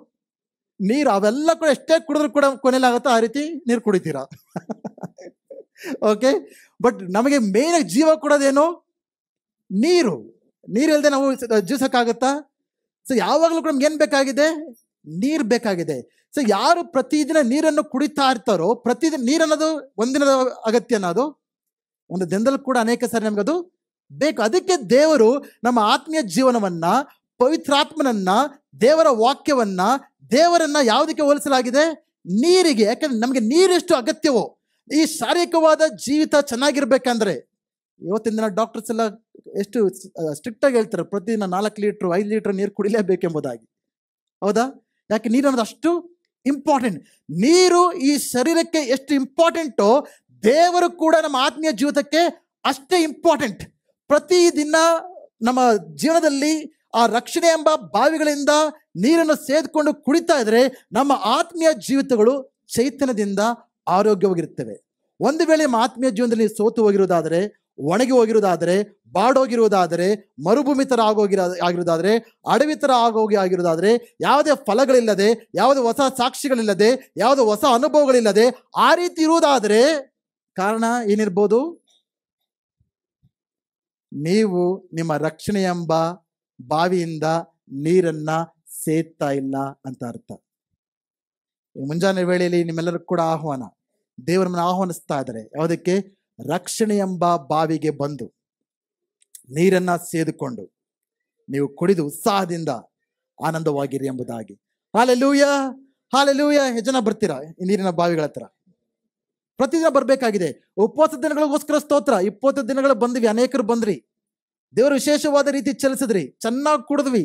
ನೀರು. ಅವೆಲ್ಲ ಕೂಡ ಎಷ್ಟೇ ಕುಡಿದ್ರು ಕೂಡ ಕೊನೆಲಾಗುತ್ತೋ ಆ ರೀತಿ ನೀರು ಕುಡಿತೀರಾ. ಓಕೆ. ಬಟ್ ನಮಗೆ ಮೇನ್ ಜೀವ ಕೊಡೋದೇನು? ನೀರು. ನೀರಿಲ್ಲದೆ ನಾವು ಜೀವಿಸಕ್ಕಾಗತ್ತಾ? ಸೊ ಯಾವಾಗಲೂ ಕೂಡ ನಮ್ಗೆ ಏನ್ ಬೇಕಾಗಿದೆ? ನೀರು ಬೇಕಾಗಿದೆ. ಸೊ ಯಾರು ಪ್ರತಿದಿನ ನೀರನ್ನು ಕುಡಿತಾ ಇರ್ತಾರೋ, ಪ್ರತಿದಿನ ನೀರನ್ನೋದು ಒಂದಿನದ ಅಗತ್ಯ, ಅನ್ನೋದು ಒಂದು ದಿನದಲ್ಲಿ ಕೂಡ ಅನೇಕ ಸಾರಿ ನಮ್ಗೆ ಅದು ಬೇಕು. ಅದಕ್ಕೆ ದೇವರು ನಮ್ಮ ಆತ್ಮೀಯ ಜೀವನವನ್ನ, ಪವಿತ್ರಾತ್ಮನನ್ನ, ದೇವರ ವಾಕ್ಯವನ್ನ, ದೇವರನ್ನ ಯಾವುದಕ್ಕೆ ಹೋಲಿಸಲಾಗಿದೆ? ನೀರಿಗೆ. ಯಾಕಂದ್ರೆ ನಮಗೆ ನೀರೆಷ್ಟು ಅಗತ್ಯವೋ, ಈ ಶಾರೀರಿಕವಾದ ಜೀವಿತ ಚೆನ್ನಾಗಿರ್ಬೇಕಂದ್ರೆ, ಇವತ್ತಿನ ದಿನ ಡಾಕ್ಟರ್ಸ್ ಎಲ್ಲ ಎಷ್ಟು ಸ್ಟ್ರಿಕ್ಟ್ ಆಗಿ ಹೇಳ್ತಾರೆ, ಪ್ರತಿದಿನ 4 ಲೀಟ್ರ್ 5 ಲೀಟ್ರ್ ನೀರು ಕುಡಿಲೇಬೇಕೆಂಬುದಾಗಿ. ಹೌದಾ? ಯಾಕೆ ನೀರು ಅನ್ನೋದು ಅಷ್ಟು ಇಂಪಾರ್ಟೆಂಟ್. ನೀರು ಈ ಶರೀರಕ್ಕೆ ಎಷ್ಟು ಇಂಪಾರ್ಟೆಂಟೋ, ದೇವರು ಕೂಡ ನಮ್ಮ ಆತ್ಮೀಯ ಜೀವಿತಕ್ಕೆ ಅಷ್ಟೇ ಇಂಪಾರ್ಟೆಂಟ್. ಪ್ರತಿದಿನ ನಮ್ಮ ಜೀವನದಲ್ಲಿ ಆ ರಕ್ಷಣೆ ಎಂಬ ಬಾವಿಗಳಿಂದ ನೀರನ್ನು ಸೇದ್ಕೊಂಡು ಕುಡಿತಾ ಇದ್ರೆ ನಮ್ಮ ಆತ್ಮೀಯ ಜೀವಿತಗಳು ಚೈತನ್ಯದಿಂದ ಆರೋಗ್ಯವಾಗಿರುತ್ತವೆ. ಒಂದು ವೇಳೆ ನಮ್ಮ ಆತ್ಮೀಯ ಜೀವನದಲ್ಲಿ ಸೋತು ಹೋಗಿರೋದಾದರೆ, ಒಣಗಿ ಹೋಗಿರೋದಾದರೆ, ಬಾಡೋಗಿರೋದಾದರೆ, ಮರುಭೂಮಿ ಥರ ಆಗಿರೋದಾದರೆ, ಅಡವಿ ಥರ ಆಗಿರೋದಾದರೆ, ಯಾವುದೇ ಫಲಗಳಿಲ್ಲದೆ, ಯಾವುದೇ ಹೊಸ ಸಾಕ್ಷಿಗಳಿಲ್ಲದೆ, ಯಾವುದೇ ಹೊಸ ಅನುಭವಗಳಿಲ್ಲದೆ ಆ ರೀತಿ ಇರುವುದಾದರೆ ಕಾರಣ ಏನಿರ್ಬೋದು? ನೀವು ನಿಮ್ಮ ರಕ್ಷಣೆ ಎಂಬ ಬಾವಿಯಿಂದ ನೀರನ್ನ ಸೇದ್ತಾ ಇಲ್ಲ ಅಂತ ಅರ್ಥ. ಮುಂಜಾನೆ ವೇಳೆಯಲ್ಲಿ ನಿಮ್ಮೆಲ್ಲರಿಗೂ ಕೂಡ ಆಹ್ವಾನ, ದೇವರನ್ನ ಆಹ್ವಾನಿಸ್ತಾ ಇದ್ದಾರೆ. ಯಾವುದಕ್ಕೆ? ರಕ್ಷಣೆ ಎಂಬ ಬಾವಿಗೆ ಬಂದು ನೀರನ್ನ ಸೇದಿಕೊಂಡು ನೀವು ಕುಡಿದು ಉತ್ಸಾಹದಿಂದ ಆನಂದವಾಗಿರಿ ಎಂಬುದಾಗಿ. Hallelujah, hallelujah. ಎಷ್ಟು ಜನ ಬರ್ತೀರಾ ಈ ನೀರಿನ ಬಾವಿಗಳ ಹತ್ರ? ಪ್ರತಿದಿನ ಬರಬೇಕಾಗಿದೆ. 20 ದಿನಗಳಿಗೋಸ್ಕರ ಸ್ತೋತ್ರ. 20 ದಿನಗಳು ಬಂದ್ವಿ, ಅನೇಕರು ಬಂದ್ರಿ, ದೇವರು ವಿಶೇಷವಾದ ರೀತಿ ಚಲಿಸಿದ್ರಿ, ಚೆನ್ನಾಗಿ ಕುಡಿದ್ವಿ,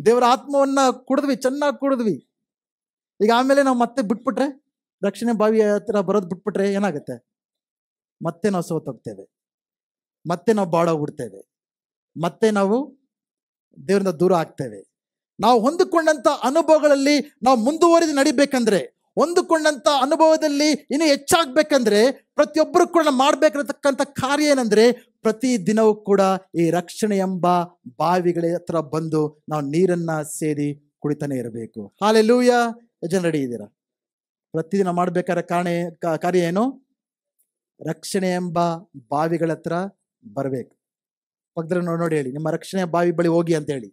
ದೇವರ ಆತ್ಮವನ್ನ ಕುಡಿದ್ವಿ, ಚೆನ್ನಾಗಿ ಕುಡಿದ್ವಿ. ಈಗ ಆಮೇಲೆ ನಾವು ಮತ್ತೆ ಬಿಟ್ಬಿಟ್ರೆ, ರಕ್ಷಣೆ ಬಾವಿ ಹತ್ರ ಬರೋದು ಬಿಟ್ಬಿಟ್ರೆ ಏನಾಗುತ್ತೆ? ಮತ್ತೆ ನಾವು ಸೋತೋಗ್ತೇವೆ, ಮತ್ತೆ ನಾವು ಬಾಡೋಗ್ಬಿಡ್ತೇವೆ, ಮತ್ತೆ ನಾವು ದೇವರಿಂದ ದೂರ ಆಗ್ತೇವೆ. ನಾವು ಹೊಂದಿಕೊಂಡಂತ ಅನುಭವಗಳಲ್ಲಿ ನಾವು ಮುಂದುವರಿದು ನಡಿಬೇಕಂದ್ರೆ, ಹೊಂದಿಕೊಂಡಂತ ಅನುಭವದಲ್ಲಿ ಇನ್ನೂ ಹೆಚ್ಚಾಗ್ಬೇಕಂದ್ರೆ, ಪ್ರತಿಯೊಬ್ಬರು ಕೂಡ ಮಾಡ್ಬೇಕಿರತಕ್ಕಂಥ ಕಾರ್ಯ ಏನಂದ್ರೆ, ಪ್ರತಿ ದಿನವೂ ಕೂಡ ಈ ರಕ್ಷಣೆ ಎಂಬ ಬಾವಿಗಳ ಹತ್ರ ಬಂದು ನಾವು ನೀರನ್ನ ಸೇದಿ ಕುಡಿತಾನೆ ಇರಬೇಕು. ಹಾಲೆಲೂಯ. ಜನ ರೆಡಿ ಇದ್ದೀರಾ? ಪ್ರತಿದಿನ ಮಾಡ್ಬೇಕಾದ್ರೆ ಕಾರ್ಯ ಏನು? ರಕ್ಷಣೆ ಎಂಬ ಬಾವಿಗಳ ಹತ್ರ ಬರಬೇಕು. ಪಕ್ಕದಲ್ಲಿ ನೋಡಿ ಹೇಳಿ, ನಿಮ್ಮ ರಕ್ಷಣೆಯ ಬಾವಿ ಬಳಿ ಹೋಗಿ ಅಂತ ಹೇಳಿ.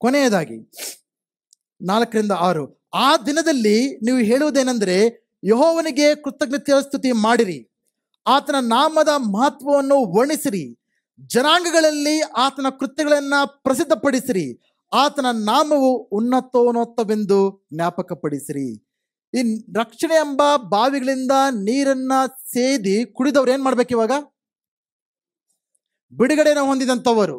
ಕೊನೆಯದಾಗಿ 4-6, ಆ ದಿನದಲ್ಲಿ ನೀವು ಹೇಳುವುದೇನೆಂದ್ರೆ, ಯೆಹೋವನಿಗೆ ಕೃತಜ್ಞತೆಯ ಸ್ತುತಿ ಮಾಡಿರಿ, ಆತನ ನಾಮದ ಮಹತ್ವವನ್ನು ವರ್ಣಿಸಿರಿ, ಜನಾಂಗಗಳಲ್ಲಿ ಆತನ ಕೃತ್ಯಗಳನ್ನ ಪ್ರಸಿದ್ಧಪಡಿಸಿರಿ, ಆತನ ನಾಮವು ಉನ್ನತೋನ್ನತವೆಂದು ಜ್ಞಾಪಕಪಡಿಸಿರಿ. ಈ ರಕ್ಷಣೆ ಎಂಬ ಬಾವಿಗಳಿಂದ ನೀರನ್ನ ಸೇದಿ ಕುಡಿದವ್ರು ಏನ್ ಮಾಡ್ಬೇಕು? ಇವಾಗ ಬಿಡುಗಡೆಯನ್ನು ಹೊಂದಿದಂಥವರು,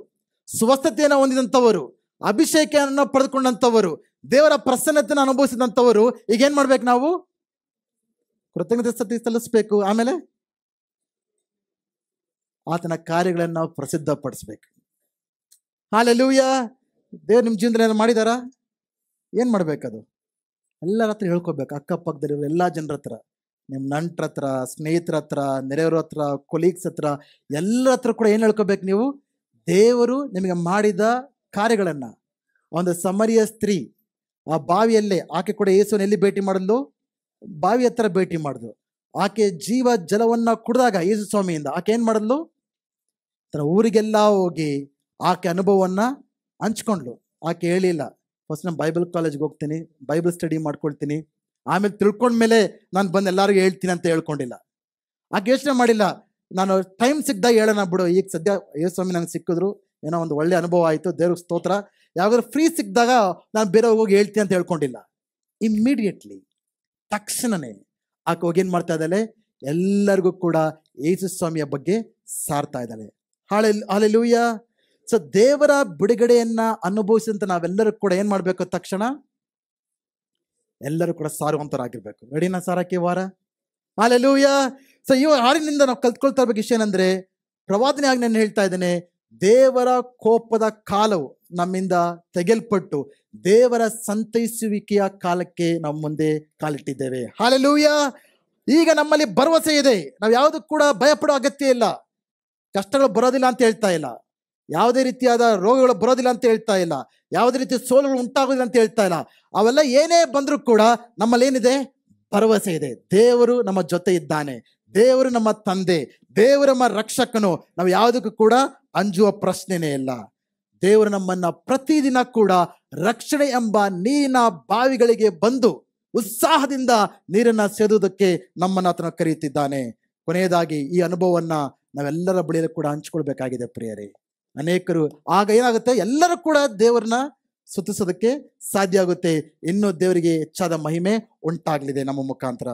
ಸ್ವಸ್ಥತೆಯನ್ನು ಹೊಂದಿದಂಥವರು, ಅಭಿಷೇಕವನ್ನು ಪಡೆದುಕೊಂಡಂಥವರು, ದೇವರ ಪ್ರಸನ್ನತೆಯನ್ನು ಅನುಭವಿಸಿದಂಥವರು ಈಗ ಏನ್ ಮಾಡ್ಬೇಕು? ನಾವು ಕೃತಜ್ಞತೆ ಸ್ತುತಿ ಸಲ್ಲಿಸ್ಬೇಕು. ಆಮೇಲೆ ಆತನ ಕಾರ್ಯಗಳನ್ನು ನಾವು ಪ್ರಸಿದ್ಧಪಡಿಸ್ಬೇಕು. ಹಾಲೆಲೂಯ. ದೇವ್ರು ನಿಮ್ಮ ಜೀವನದಲ್ಲಿ ಏನಾದ್ರು ಮಾಡಿದಾರಾ? ಏನ್ ಮಾಡ್ಬೇಕದು? ಎಲ್ಲರ ಹತ್ರ ಹೇಳ್ಕೊಬೇಕು. ಅಕ್ಕಪಕ್ಕದಲ್ಲಿರೋ ಎಲ್ಲ ಜನರ ಹತ್ರ, ನಿಮ್ಮ ನಂಟ್ರ ಹತ್ರ, ಸ್ನೇಹಿತರ ಹತ್ರ, ನೆರೆಯವರ ಹತ್ರ, ಕೊಲೀಗ್ಸ್ ಹತ್ರ, ಎಲ್ಲರ ಹತ್ರ ಕೂಡ ಏನು ಹೇಳ್ಕೊಬೇಕು ನೀವು? ದೇವರು ನಿಮಗೆ ಮಾಡಿದ ಕಾರ್ಯಗಳನ್ನ. ಒಂದು ಸಮರಿಯ ಸ್ತ್ರೀ ಆ ಬಾವಿಯಲ್ಲೇ, ಆಕೆ ಕೂಡ ಯೇಸುವನ್ನು ಎಲ್ಲಿ ಭೇಟಿ ಮಾಡಲು? ಬಾವಿ ಹತ್ರ ಭೇಟಿ ಮಾಡಿದ್ಲು. ಆಕೆ ಜೀವ ಜಲವನ್ನ ಕುಡಿದಾಗ ಯೇಸು ಸ್ವಾಮಿಯಿಂದ ಆಕೆ ಏನ್ ಮಾಡಲು? ತನ್ನ ಊರಿಗೆಲ್ಲ ಹೋಗಿ ಆಕೆ ಅನುಭವವನ್ನ ಹಂಚ್ಕೊಂಡ್ಲು. ಆಕೆ ಹೇಳಿಲ್ಲ, ಫಸ್ಟ್ ನಾನು ಬೈಬಲ್ ಕಾಲೇಜ್ಗೆ ಹೋಗ್ತೀನಿ, ಬೈಬಲ್ ಸ್ಟಡಿ ಮಾಡ್ಕೊಳ್ತೀನಿ, ಆಮೇಲೆ ತಿಳ್ಕೊಂಡ್ಮೇಲೆ ನಾನು ಬಂದು ಎಲ್ಲರಿಗೂ ಹೇಳ್ತೀನಿ ಅಂತ ಹೇಳ್ಕೊಂಡಿಲ್ಲ. ಆಕೆ ಯೋಚನೆ ಮಾಡಿಲ್ಲ, ನಾನು ಟೈಮ್ ಸಿಕ್ಕಿದಾಗ ಹೇಳೋಣ ಬಿಡು, ಈಗ ಸದ್ಯ ಯೇಸು ಸ್ವಾಮಿ ನಂಗೆ ಸಿಕ್ಕಿದ್ರು, ಏನೋ ಒಂದು ಒಳ್ಳೆ ಅನುಭವ ಆಯಿತು, ದೇವ್ರಿಗೆ ಸ್ತೋತ್ರ, ಯಾವಾಗಾದ್ರೂ ಫ್ರೀ ಸಿಕ್ಕಿದಾಗ ನಾನು ಬೇರೆ ಹೋಗಿ ಹೇಳ್ತೀನಿ ಅಂತ ಹೇಳ್ಕೊಂಡಿಲ್ಲ. ಇಮ್ಮಿಡಿಯೇಟ್ಲಿ, ತಕ್ಷಣನೇ ಆಕೆ ಹೋಗಿ ಏನು ಮಾಡ್ತಾ ಇದ್ದಾಳೆ? ಎಲ್ಲರಿಗೂ ಕೂಡ ಯೇಸು ಸ್ವಾಮಿಯ ಬಗ್ಗೆ ಸಾರ್ತಾ ಇದ್ದಾಳೆ. ಹಾಲೆಲೂಯ. ಸೊ ದೇವರ ಬಿಡುಗಡೆಯನ್ನ ಅನುಭವಿಸಿದಂತ ನಾವೆಲ್ಲರೂ ಕೂಡ ಏನ್ ಮಾಡ್ಬೇಕು? ತಕ್ಷಣ ಎಲ್ಲರೂ ಕೂಡ ಸಾರುವಂತರಾಗಿರ್ಬೇಕು. ರೆಡಿನಾ ಸಾರಕ್ಕೆ ವಾರ? ಹಾಲೆಲೂಯ. ಸೊ ಈ ಹಾಡಿನಿಂದ ನಾವು ಕಲ್ತ್ಕೊಳ್ತಾ ಇರ್ಬೇಕು ವಿಷಯ ಏನಂದ್ರೆ, ಪ್ರವಾದನೆ ಆಗಿ ನಾನು ಹೇಳ್ತಾ ಇದ್ದೇನೆ, ದೇವರ ಕೋಪದ ಕಾಲವು ನಮ್ಮಿಂದ ತೆಗೆಲ್ಪಟ್ಟು ದೇವರ ಸಂತೈಸುವಿಕೆಯ ಕಾಲಕ್ಕೆ ನಾವು ಮುಂದೆ ಕಾಲಿಟ್ಟಿದ್ದೇವೆ. ಹಾಲೆಲೂಯ. ಈಗ ನಮ್ಮಲ್ಲಿ ಭರವಸೆ ಇದೆ. ನಾವು ಯಾವುದಕ್ಕೂ ಕೂಡ ಭಯಪಡೋ ಅಗತ್ಯ ಇಲ್ಲ. ಕಷ್ಟಗಳು ಬರೋದಿಲ್ಲ ಅಂತ ಹೇಳ್ತಾ ಇಲ್ಲ, ಯಾವುದೇ ರೀತಿಯಾದ ರೋಗಗಳು ಬರೋದಿಲ್ಲ ಅಂತ ಹೇಳ್ತಾ ಇಲ್ಲ, ಯಾವುದೇ ರೀತಿಯ ಸೋಲುಗಳು ಉಂಟಾಗೋದಿಲ್ಲ ಅಂತ ಹೇಳ್ತಾ ಇಲ್ಲ. ಅವೆಲ್ಲ ಏನೇ ಬಂದರೂ ಕೂಡ ನಮ್ಮಲ್ಲಿ ಏನಿದೆ? ಭರವಸೆ ಇದೆ. ದೇವರು ನಮ್ಮ ಜೊತೆ ಇದ್ದಾನೆ, ದೇವರು ನಮ್ಮ ತಂದೆ, ದೇವರು ನಮ್ಮ ರಕ್ಷಕನು. ನಾವು ಯಾವುದಕ್ಕೂ ಕೂಡ ಅಂಜುವ ಪ್ರಶ್ನೆನೇ ಇಲ್ಲ. ದೇವರು ನಮ್ಮನ್ನ ಪ್ರತಿದಿನ ಕೂಡ ರಕ್ಷಣೆ ಎಂಬ ನೀರಿನ ಬಾವಿಗಳಿಗೆ ಬಂದು ಉತ್ಸಾಹದಿಂದ ನೀರನ್ನ ಸೇದುವುದಕ್ಕೆ ನಮ್ಮನ್ನ ಆತನ ಕರೆಯುತ್ತಿದ್ದಾನೆ. ಕೊನೆಯದಾಗಿ ಈ ಅನುಭವವನ್ನ ನಾವೆಲ್ಲರ ಬಳಿಯಲ್ಲಿ ಕೂಡ ಹಂಚಿಕೊಳ್ಬೇಕಾಗಿದೆ ಪ್ರಿಯರೇ. ಅನೇಕರು ಆಗ ಏನಾಗುತ್ತೆ, ಎಲ್ಲರೂ ಕೂಡ ದೇವರನ್ನ ಸ್ತುತಿಸೋದಕ್ಕೆ ಸಾಧ್ಯ ಆಗುತ್ತೆ. ಇನ್ನೂ ದೇವರಿಗೆ ಹೆಚ್ಚಾದ ಮಹಿಮೆ ಉಂಟಾಗಲಿದೆ ನಮ್ಮ ಮುಖಾಂತರ.